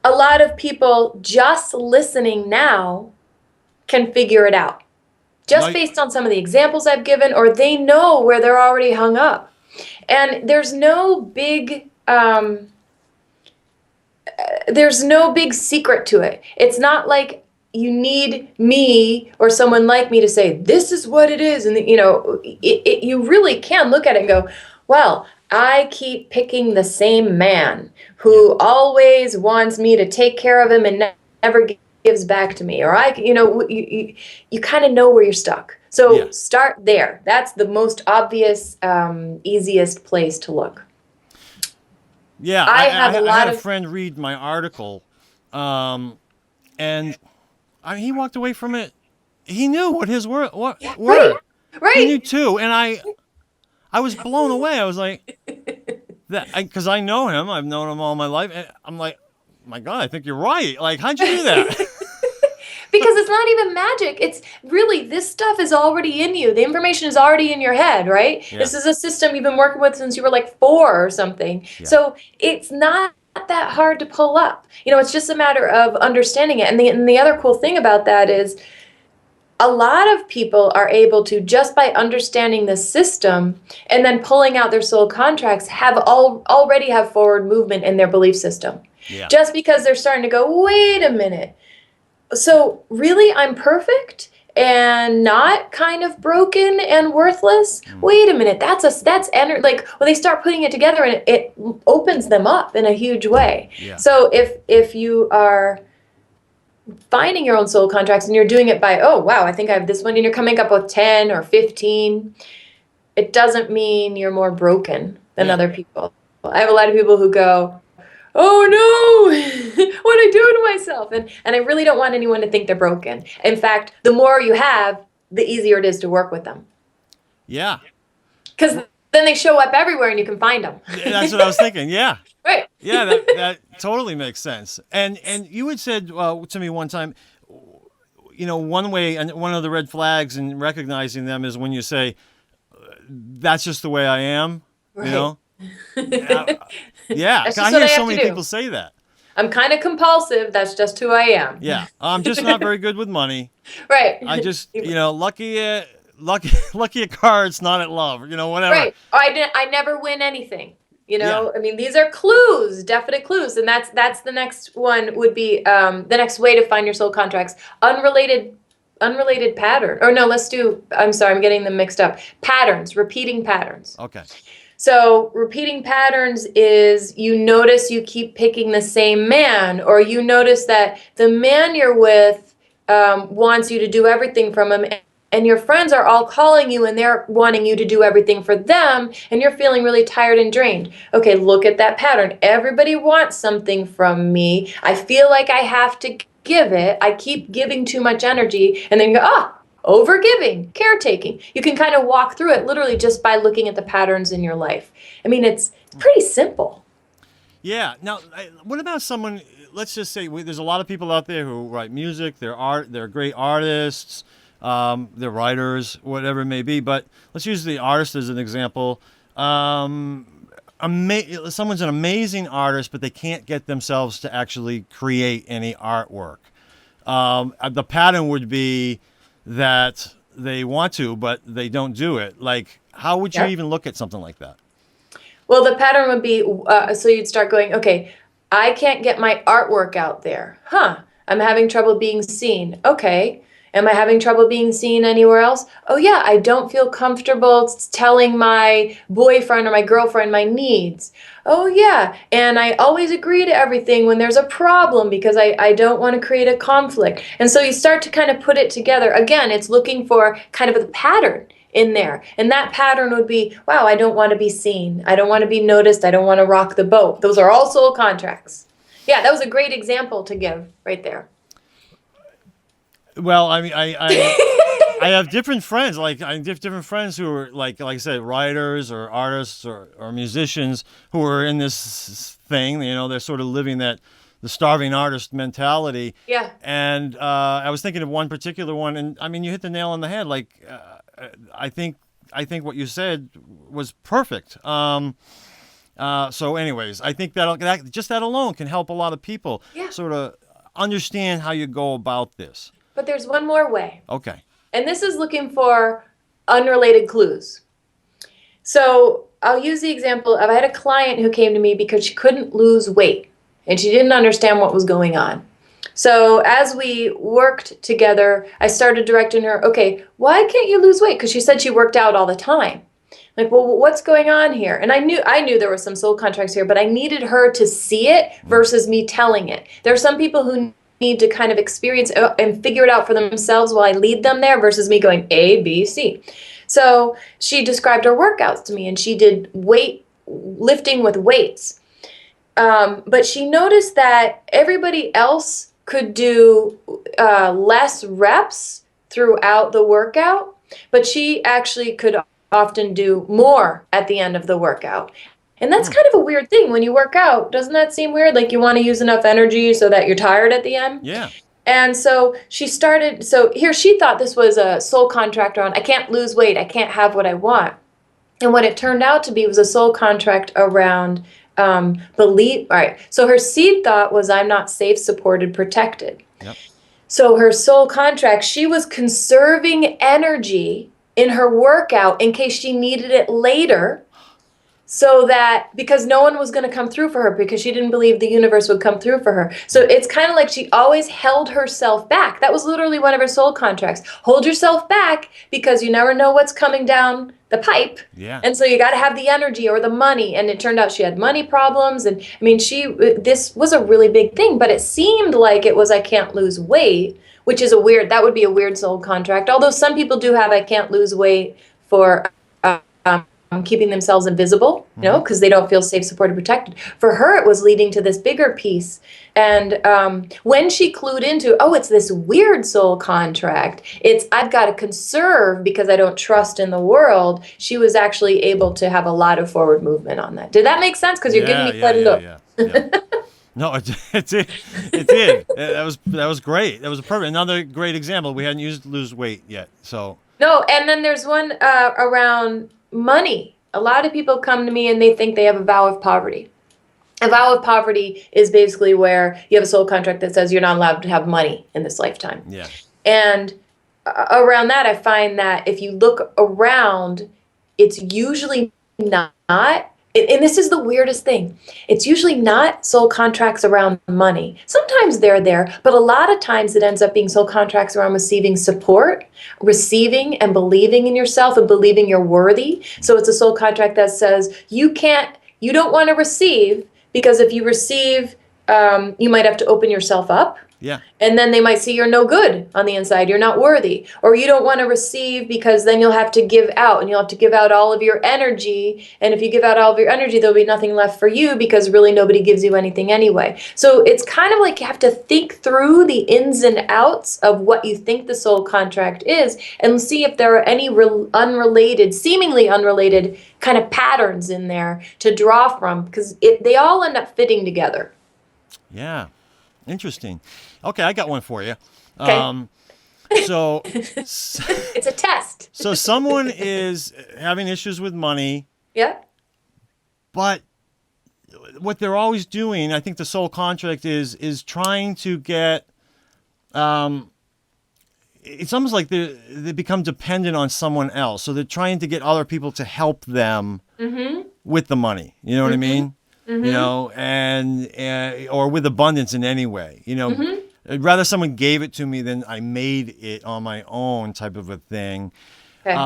Speaker 3: A lot of people just listening now can figure it out. Just based on some of the examples I've given, or they know where they're already hung up. And there's no big secret to it. It's not like you need me or someone like me to say, this is what it is. And, you really can look at it and go, well, I keep picking the same man who always wants me to take care of him and never gives back to me. Or you kind of know where you're stuck. So start there. That's the most obvious, easiest place to look.
Speaker 2: Yeah, I had a friend read my article, and he walked away from it. He knew what his were.
Speaker 3: Right.
Speaker 2: He knew too, and I was blown away. I was like, because I know him. I've known him all my life. And I'm like, my God, I think you're right. Like, how'd you do that?
Speaker 3: Because it's not even magic. It's really, this stuff is already in you. The information is already in your head, right? Yeah. This is a system you've been working with since you were like 4 or something. Yeah. So it's not that hard to pull up. It's just a matter of understanding it. And the other cool thing about that is a lot of people are able to, just by understanding the system and then pulling out their soul contracts, already have forward movement in their belief system. Yeah. Just because they're starting to go, wait a minute. So really, I'm perfect and not kind of broken and worthless. Wait a minute, that's energy. Like when they start putting it together, and it opens them up in a huge way. Yeah. So if you are finding your own soul contracts and you're doing it by, oh wow, I think I have this one, and you're coming up with 10 or 15, it doesn't mean you're more broken than other people. I have a lot of people who go, oh no, what I do to myself? And I really don't want anyone to think they're broken. In fact, the more you have, the easier it is to work with them. Yeah. Because then they show up everywhere and you can find them.
Speaker 2: That's what I was thinking, yeah.
Speaker 3: Right.
Speaker 2: Yeah, that totally makes sense. And you had said to me one time, one way and one of the red flags in recognizing them is when you say, "That's just the way I am,"
Speaker 3: Right.
Speaker 2: you know. Yeah,
Speaker 3: That's
Speaker 2: I
Speaker 3: just what
Speaker 2: hear
Speaker 3: I have
Speaker 2: so
Speaker 3: to
Speaker 2: many
Speaker 3: do.
Speaker 2: people say that.
Speaker 3: I'm kind of compulsive. That's just who I am.
Speaker 2: Yeah, I'm just not very good with money.
Speaker 3: Right.
Speaker 2: I just, lucky at cards, not at love. Whatever.
Speaker 3: Right. I never win anything.
Speaker 2: Yeah.
Speaker 3: I mean, these are clues, definite clues, and that's the next one would be the next way to find your soul contracts. Unrelated pattern. Or no, let's do. I'm sorry, I'm getting them mixed up. Patterns, repeating patterns.
Speaker 2: Okay.
Speaker 3: So repeating patterns is you notice you keep picking the same man, or you notice that the man you're with wants you to do everything from him, and your friends are all calling you and they're wanting you to do everything for them, and you're feeling really tired and drained. Okay, look at that pattern. Everybody wants something from me. I feel like I have to give it. I keep giving too much energy, and then you go, overgiving, caretaking. You can kind of walk through it literally just by looking at the patterns in your life. I mean, it's pretty simple.
Speaker 2: Yeah. Now, what about someone? Let's just say there's a lot of people out there who write music. They're great artists. They're writers, whatever it may be. But let's use the artist as an example. Someone's an amazing artist, but they can't get themselves to actually create any artwork. The pattern would be that they want to, but they don't do it. Like, how would you even look at something like that?
Speaker 3: Well, the pattern would be, so you'd start going, okay, I can't get my artwork out there. I'm having trouble being seen. Okay. Am I having trouble being seen anywhere else? Oh yeah, I don't feel comfortable telling my boyfriend or my girlfriend my needs. Oh yeah, and I always agree to everything when there's a problem because I don't want to create a conflict. And so you start to kind of put it together. Again, it's looking for kind of a pattern in there. And that pattern would be, wow, I don't want to be seen. I don't want to be noticed. I don't want to rock the boat. Those are all soul contracts. Yeah, that was a great example to give right there.
Speaker 2: Well, I mean, I I have different friends. Like I have different friends who are like I said, writers or artists or musicians who are in this thing. They're sort of living the starving artist mentality.
Speaker 3: Yeah.
Speaker 2: And I was thinking of one particular one, and I mean, you hit the nail on the head. Like I think what you said was perfect. So, anyways, I think that just that alone can help a lot of people sort of understand how you go about this.
Speaker 3: But there's one more way.
Speaker 2: Okay.
Speaker 3: And this is looking for unrelated clues. So I'll use the example of I had a client who came to me because she couldn't lose weight and she didn't understand what was going on. So as we worked together, I started directing her, okay, why can't you lose weight? Because she said she worked out all the time. Like, well, what's going on here? And I knew there were some soul contracts here, but I needed her to see it versus me telling it. There are some people who need to kind of experience and figure it out for themselves while I lead them there versus me going A, B, C. So she described her workouts to me and she did lifting with weights. But she noticed that everybody else could do less reps throughout the workout, but she actually could often do more at the end of the workout. And that's kind of a weird thing when you work out. Doesn't that seem weird? Like you want to use enough energy so that you're tired at the end?
Speaker 2: Yeah.
Speaker 3: And so she thought this was a soul contract around, I can't lose weight, I can't have what I want. And what it turned out to be was a soul contract around belief. All right. So her seed thought was, I'm not safe, supported, protected.
Speaker 2: Yep.
Speaker 3: So her soul contract, she was conserving energy in her workout in case she needed it later. So that, because no one was going to come through for her because she didn't believe the universe would come through for her. So it's kind of like she always held herself back. That was literally one of her soul contracts. Hold yourself back because you never know what's coming down the pipe.
Speaker 2: Yeah.
Speaker 3: And so you got to have the energy or the money. And it turned out she had money problems. And I mean, this was a really big thing, but it seemed like it was, I can't lose weight, which is that would be a weird soul contract. Although some people do have, I can't lose weight for, keeping themselves invisible, you know, because they don't feel safe, supported, protected. For her, it was leading to this bigger piece. And when she clued into, oh, it's this weird soul contract, it's I've got to conserve because I don't trust in the world, she was actually able to have a lot of forward movement on that. Did that make sense? Because you're giving me quite a look.
Speaker 2: Yeah. No, it did. It did. That was great. That was perfect. Another great example. We hadn't used lose weight yet, so.
Speaker 3: No, and then there's one around money. A lot of people come to me and they think they have a vow of poverty. A vow of poverty is basically where you have a soul contract that says you're not allowed to have money in this lifetime.
Speaker 2: Yeah.
Speaker 3: And around that, I find that if you look around, it's usually not, and this is the weirdest thing, it's usually not soul contracts around money. Sometimes they're there, but a lot of times it ends up being soul contracts around receiving support, receiving and believing in yourself and believing you're worthy. So it's a soul contract that says you don't want to receive, because if you receive, you might have to open yourself up.
Speaker 2: Yeah.
Speaker 3: And then they might see you're no good on the inside. You're not worthy. Or you don't want to receive because then you'll have to give out, and you'll have to give out all of your energy. And if you give out all of your energy, there'll be nothing left for you because really nobody gives you anything anyway. So it's kind of like you have to think through the ins and outs of what you think the soul contract is and see if there are any seemingly unrelated kind of patterns in there to draw from, because they all end up fitting together.
Speaker 2: Yeah. Interesting. Okay, I got one for you.
Speaker 3: Okay.
Speaker 2: So
Speaker 3: it's a test.
Speaker 2: So someone is having issues with money.
Speaker 3: Yeah.
Speaker 2: But what they're always doing, I think the soul contract is trying to get it's almost like they become dependent on someone else. So they're trying to get other people to help them with the money. You know what I mean? You know, and or with abundance in any way, you know, I'd rather someone gave it to me than I made it on my own, type of a thing. Okay.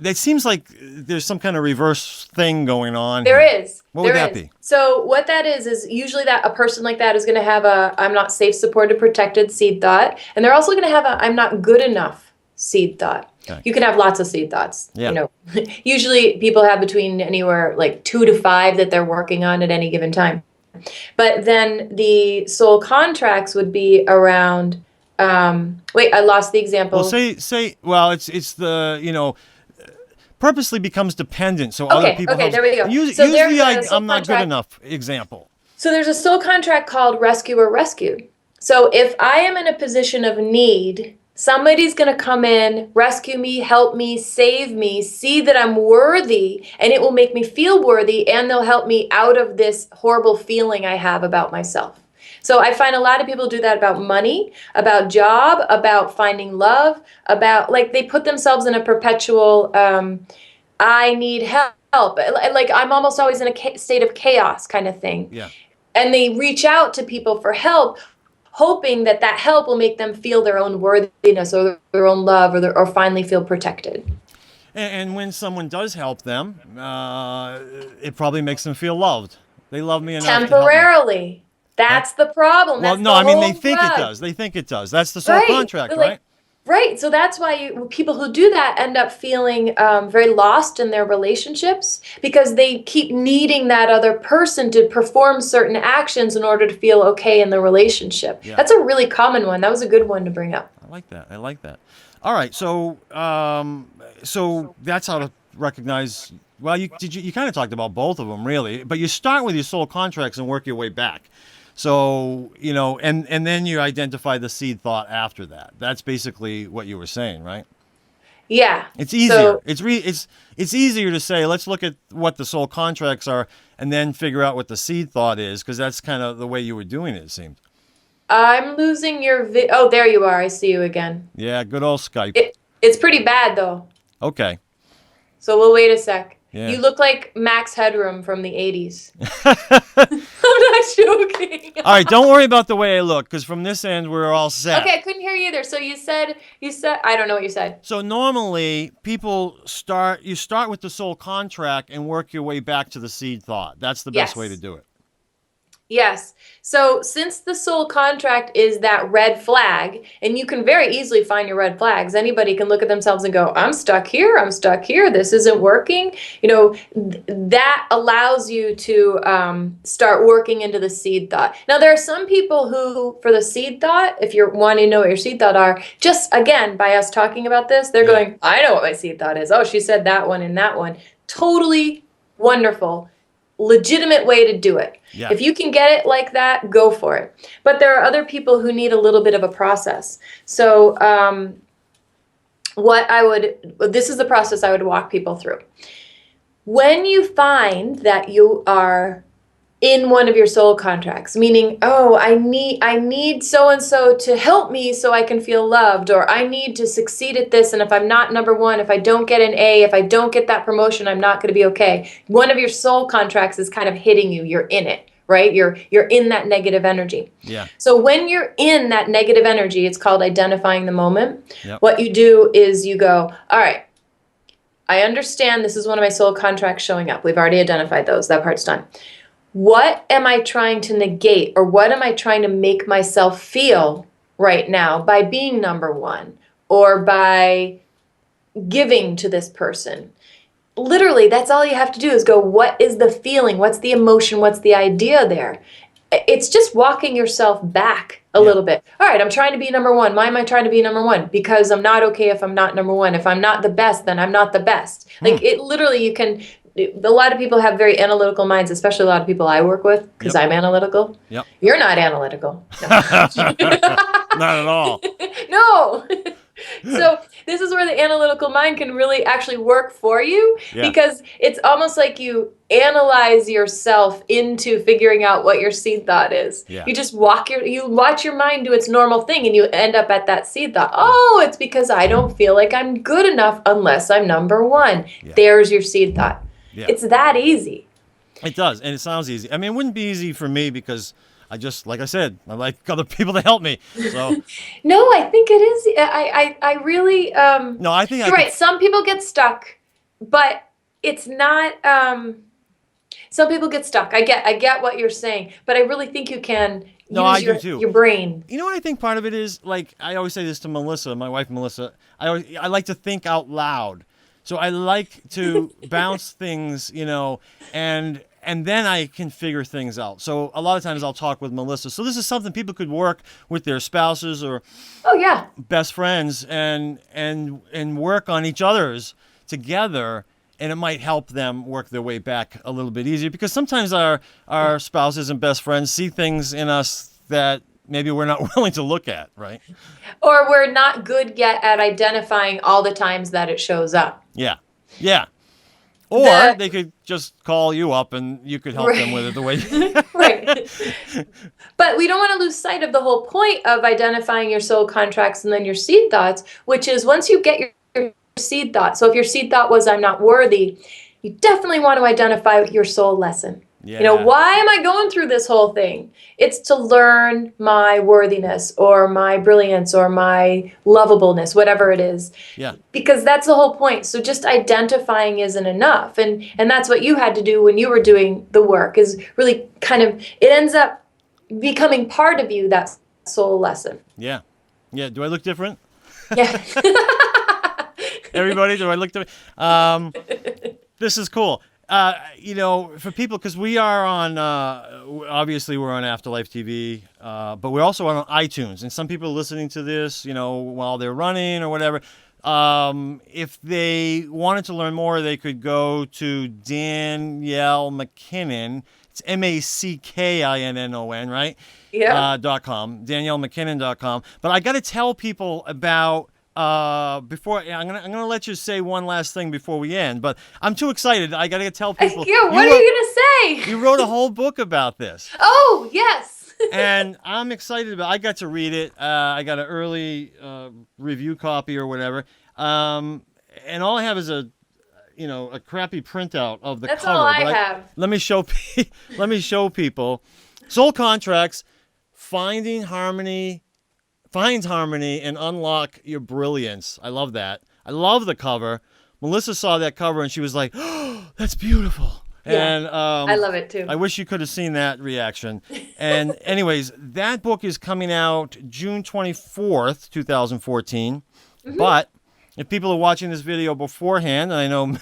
Speaker 2: It seems like there's some kind of reverse thing going on.
Speaker 3: There is.
Speaker 2: What would that be?
Speaker 3: So what that is usually that a person like that is going to have a I'm not safe, supported, protected seed thought. And they're also going to have a I'm not good enough seed thought. Okay. You can have lots of seed thoughts. Yeah. You know, usually people have between anywhere like 2 to 5 that they're working on at any given time. But then the soul contracts would be around. Wait, I lost the example.
Speaker 2: Well, well, it's the, you know, purposely becomes dependent. So other people.
Speaker 3: Okay, there we go.
Speaker 2: Use the I'm not good enough example.
Speaker 3: So there's a soul contract called rescue or rescued. So if I am in a position of need, somebody's going to come in, rescue me, help me, save me, see that I'm worthy, and it will make me feel worthy, and they'll help me out of this horrible feeling I have about myself. So I find a lot of people do that about money, about job, about finding love, about, like, they put themselves in a perpetual, I need help. Like, I'm almost always in a state of chaos kind of thing.
Speaker 2: Yeah.
Speaker 3: And they reach out to people for help, hoping that help will make them feel their own worthiness or their own love, or finally feel protected.
Speaker 2: And when someone does help them, it probably makes them feel loved. They love me enough
Speaker 3: temporarily.
Speaker 2: To help me.
Speaker 3: That's the problem.
Speaker 2: Well, no, I mean, they think it does. They think it does. That's the soul contract, right?
Speaker 3: Right. So that's why people who do that end up feeling very lost in their relationships, because they keep needing that other person to perform certain actions in order to feel okay in the relationship. Yeah. That's a really common one. That was a good one to bring up.
Speaker 2: I like that. All right. So so that's how to recognize. Well, you kind of talked about both of them, really, but you start with your soul contracts and work your way back. So, you know, and then you identify the seed thought after that. That's basically what you were saying, right?
Speaker 3: Yeah.
Speaker 2: It's easier. It's easier to say, let's look at what the soul contracts are and then figure out what the seed thought is, because that's kind of the way you were doing it seemed.
Speaker 3: I'm losing your oh, there you are. I see you again.
Speaker 2: Yeah, good old Skype.
Speaker 3: It's pretty bad, though.
Speaker 2: Okay.
Speaker 3: So we'll wait a sec.
Speaker 2: Yeah.
Speaker 3: You look like Max Headroom from the 80s. I'm not joking.
Speaker 2: All right, don't worry about the way I look, because from this end, we're all set.
Speaker 3: Okay, I couldn't hear you either. So you said, I don't know what you said.
Speaker 2: So normally, you start with the soul contract and work your way back to the seed thought. That's the best way to do it.
Speaker 3: Yes. So since the soul contract is that red flag, and you can very easily find your red flags, anybody can look at themselves and go, I'm stuck here, this isn't working. That allows you to start working into the seed thought. Now, there are some people who, for the seed thought, if you're wanting to know what your seed thought are, just again, by us talking about this, they're going, I know what my seed thought is. Oh, she said that one and that one. Totally wonderful. Legitimate way to do it.
Speaker 2: Yeah.
Speaker 3: If you can get it like that, go for it. But there are other people who need a little bit of a process. So this is the process I would walk people through. When you find that you are in one of your soul contracts, meaning, oh, I need so-and-so to help me so I can feel loved, or I need to succeed at this, and if I'm not number one, if I don't get an A, if I don't get that promotion, I'm not going to be okay. One of your soul contracts is kind of hitting you. You're in it, right? You're in that negative energy.
Speaker 2: Yeah.
Speaker 3: So when you're in that negative energy, it's called identifying the moment.
Speaker 2: Yep.
Speaker 3: What you do is you go, all right, I understand this is one of my soul contracts showing up. We've already identified those. That part's done. What am I trying to negate, or what am I trying to make myself feel right now by being number one or by giving to this person? Literally, that's all you have to do is go, what is the feeling? What's the emotion? What's the idea there? It's just walking yourself back a little bit. All right, I'm trying to be number one. Why am I trying to be number one? Because I'm not okay if I'm not number one. If I'm not the best, then I'm not the best. Like it literally, you can... A lot of people have very analytical minds, especially a lot of people I work with, because I'm analytical.
Speaker 2: Yep.
Speaker 3: You're not analytical. No.
Speaker 2: Not at all.
Speaker 3: No. So this is where the analytical mind can really actually work for you, because it's almost like you analyze yourself into figuring out what your seed thought is.
Speaker 2: Yeah.
Speaker 3: You just watch your mind do its normal thing, and you end up at that seed thought. Oh, it's because I don't feel like I'm good enough unless I'm number one.
Speaker 2: Yeah.
Speaker 3: There's your seed thought.
Speaker 2: Yeah.
Speaker 3: It's that easy.
Speaker 2: It does, and it sounds easy. I mean, it wouldn't be easy for me because like I said, I like other people to help me. So
Speaker 3: No, I think it is. I really.
Speaker 2: no, I think
Speaker 3: you're right. Some people get stuck, but it's not. Some people get stuck. I get what you're saying, but I really think you can use your brain.
Speaker 2: You know what I think part of it is? Like I always say this to Melissa, my wife Melissa. I like to think out loud. So I like to bounce things, and then I can figure things out. So a lot of times I'll talk with Melissa. So this is something people could work with their spouses or best friends and work on each other's together, and it might help them work their way back a little bit easier, because sometimes our spouses and best friends see things in us that maybe we're not willing to look at, right?
Speaker 3: Or we're not good yet at identifying all the times that it shows up.
Speaker 2: Yeah. Yeah. Or they could just call you up and you could help them with it the way
Speaker 3: Right. But we don't want to lose sight of the whole point of identifying your soul contracts and then your seed thoughts, which is once you get your seed thought. So if your seed thought was, I'm not worthy, you definitely want to identify your soul lesson.
Speaker 2: Yeah.
Speaker 3: Why am I going through this whole thing? It's to learn my worthiness or my brilliance or my lovableness, whatever it is.
Speaker 2: Yeah.
Speaker 3: Because that's the whole point. So just identifying isn't enough. And that's what you had to do when you were doing the work, is really kind of, it ends up becoming part of you, that soul lesson.
Speaker 2: Yeah. Yeah. Do I look different?
Speaker 3: Yeah.
Speaker 2: Everybody, do I look different? This is cool. For people, because we are on, obviously we're on Afterlife TV, but we're also on iTunes. And some people are listening to this, while they're running or whatever. If they wanted to learn more, they could go to Danielle MacKinnon. It's MacKinnon, right?
Speaker 3: Yeah.
Speaker 2: .com, DanielleMacKinnon.com. But I got to tell people about, before I'm gonna let you say one last thing before we end, but I'm too excited. I gotta tell people.
Speaker 3: Yeah, what are you gonna say?
Speaker 2: You wrote a whole book about this.
Speaker 3: Oh, yes.
Speaker 2: And I'm excited about. I got to read it. I got an early review copy or whatever. And all I have is a crappy printout of the
Speaker 3: That's
Speaker 2: cover.
Speaker 3: all I have.
Speaker 2: Let me show people. Soul Contracts: Finds Harmony and Unlock Your Brilliance. I love that. I love the cover. Melissa saw that cover and she was like, "Oh, that's beautiful." And
Speaker 3: I love it too.
Speaker 2: I wish you could have seen that reaction. And anyways, that book is coming out June 24th, 2014. But if people are watching this video beforehand, and I know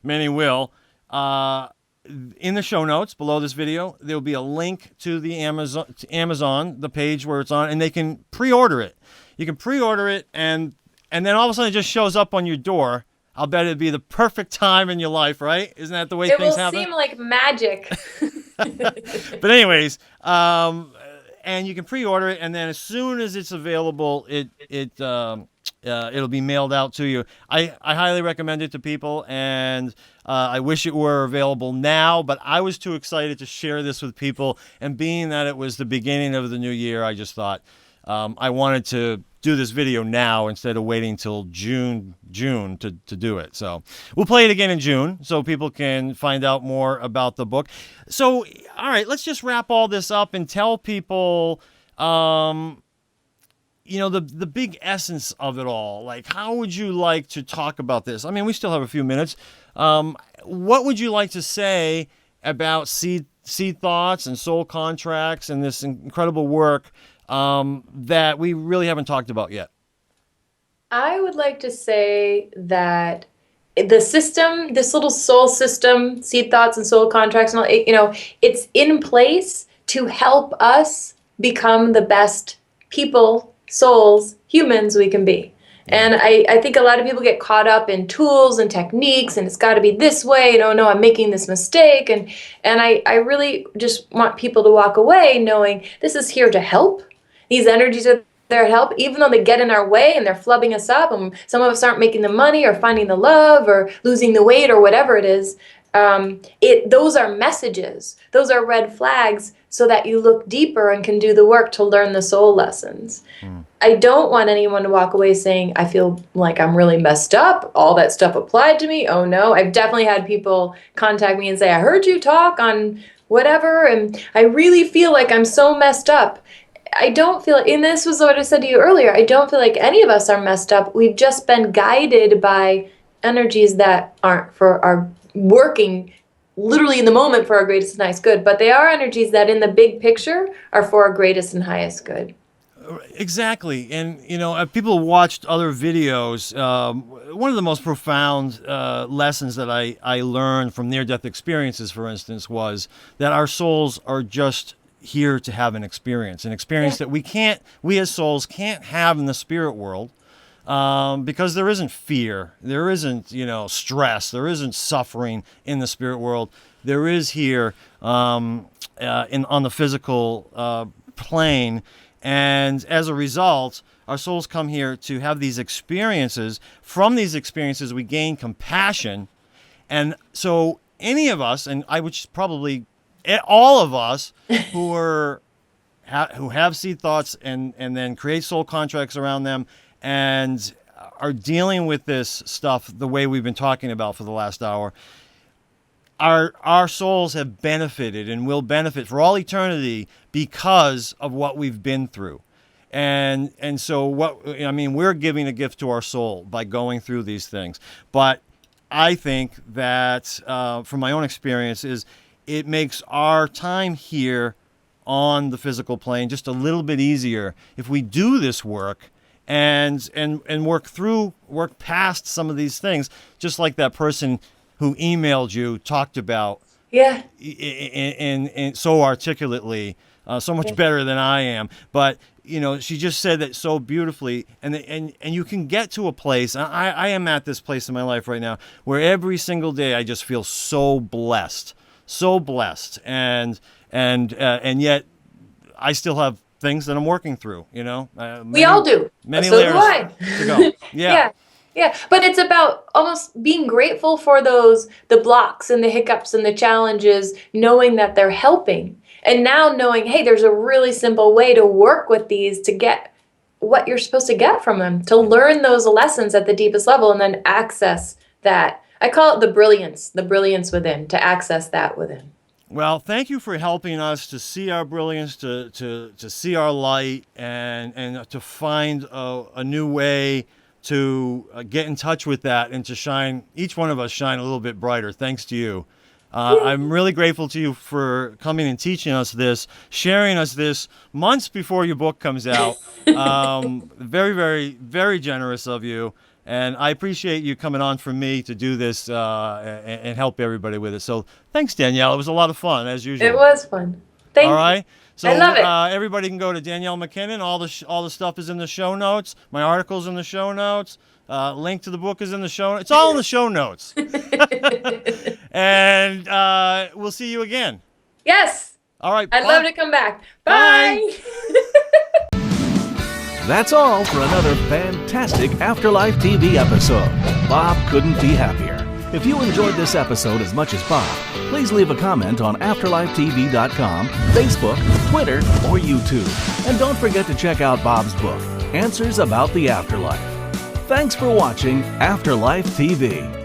Speaker 2: many will, in the show notes below this video, there'll be a link to the Amazon, the page where it's on, and they can pre-order it. You can pre-order it, and then all of a sudden it just shows up on your door. I'll bet it'd be the perfect time in your life, right? Isn't that the way things happen?
Speaker 3: It will seem like magic.
Speaker 2: But anyways, and you can pre-order it, and then as soon as it's available, it'll be mailed out to you. I highly recommend it to people, and I wish it were available now, but I was too excited to share this with people, and being that it was the beginning of the new year, I just thought I wanted to do this video now instead of waiting till June to do it. So we'll play it again in June so people can find out more about the book. So, all right, let's just wrap all this up and tell people, the big essence of it all. Like, how would you like to talk about this? I mean, we still have a few minutes. What would you like to say about seed thoughts and soul contracts and this incredible work that we really haven't talked about yet?
Speaker 3: I would like to say that the system, this little soul system, seed thoughts and soul contracts, and all, it's in place to help us become the best people, souls, humans we can be. And I think a lot of people get caught up in tools and techniques, and it's got to be this way, no, I'm making this mistake. And I really just want people to walk away knowing this is here to help. These energies are there to help, even though they get in our way and they're flubbing us up, and some of us aren't making the money or finding the love or losing the weight or whatever it is. Those are messages. Those are red flags so that you look deeper and can do the work to learn the soul lessons. I don't want anyone to walk away saying, I feel like I'm really messed up. All that stuff applied to me. Oh no. I've definitely had people contact me and say, I heard you talk on whatever, and I really feel like I'm so messed up. I don't feel, and this was what I said to you earlier, I don't feel like any of us are messed up. We've just been guided by energies that aren't for our working literally in the moment for our greatest and highest good, but they are energies that in the big picture are for our greatest and highest good.
Speaker 2: Exactly. And, if people watched other videos, one of the most profound lessons that I learned from near-death experiences, for instance, was that our souls are just here to have an experience that we as souls can't have in the spirit world, because there isn't fear, there isn't, stress, there isn't suffering in the spirit world. There is here on the physical plane. And as a result, our souls come here to have these experiences. From these experiences, we gain compassion. And so any of us, and I would probably all of us who have seed thoughts and then create soul contracts around them and are dealing with this stuff the way we've been talking about for the last hour, our souls have benefited and will benefit for all eternity because of what we've been through. And so we're giving a gift to our soul by going through these things. But I think that from my own experience it makes our time here on the physical plane just a little bit easier if we do this work and work past some of these things, just like that person who emailed you talked about. Yeah. In so articulately, so much better than I am. But she just said that so beautifully, and you can get to a place. I am at this place in my life right now where every single day I just feel so blessed, and yet I still have things that I'm working through.
Speaker 3: We all do.
Speaker 2: Many
Speaker 3: so
Speaker 2: layers
Speaker 3: do I.
Speaker 2: to go. Yeah.
Speaker 3: Yeah, but it's about almost being grateful for the blocks and the hiccups and the challenges, knowing that they're helping. And now knowing, hey, there's a really simple way to work with these to get what you're supposed to get from them, to learn those lessons at the deepest level and then access that. I call it the brilliance within, to access that within.
Speaker 2: Well, thank you for helping us to see our brilliance, to see our light, and to find a new way to get in touch with that and to shine, each one of us shine a little bit brighter, thanks to you. I'm really grateful to you for coming and teaching us this, sharing us this months before your book comes out. Very, very, very generous of you. And I appreciate you coming on for me to do this and help everybody with it. So thanks, Danielle. It was a lot of fun, as usual.
Speaker 3: It was fun. Thank you.
Speaker 2: All right. So
Speaker 3: I love it.
Speaker 2: Everybody can go to Danielle MacKinnon. All the stuff is in the show notes. My article's in the show notes. Link to the book is in the show notes. It's all in the show notes. And we'll see you again.
Speaker 3: Yes.
Speaker 2: All right.
Speaker 3: I'd love to come back.
Speaker 2: Bye.
Speaker 1: That's all for another fantastic Afterlife TV episode. Bob couldn't be happier. If you enjoyed this episode as much as Bob, please leave a comment on AfterlifeTV.com, Facebook, Twitter, or YouTube. And don't forget to check out Bob's book, Answers About the Afterlife. Thanks for watching Afterlife TV.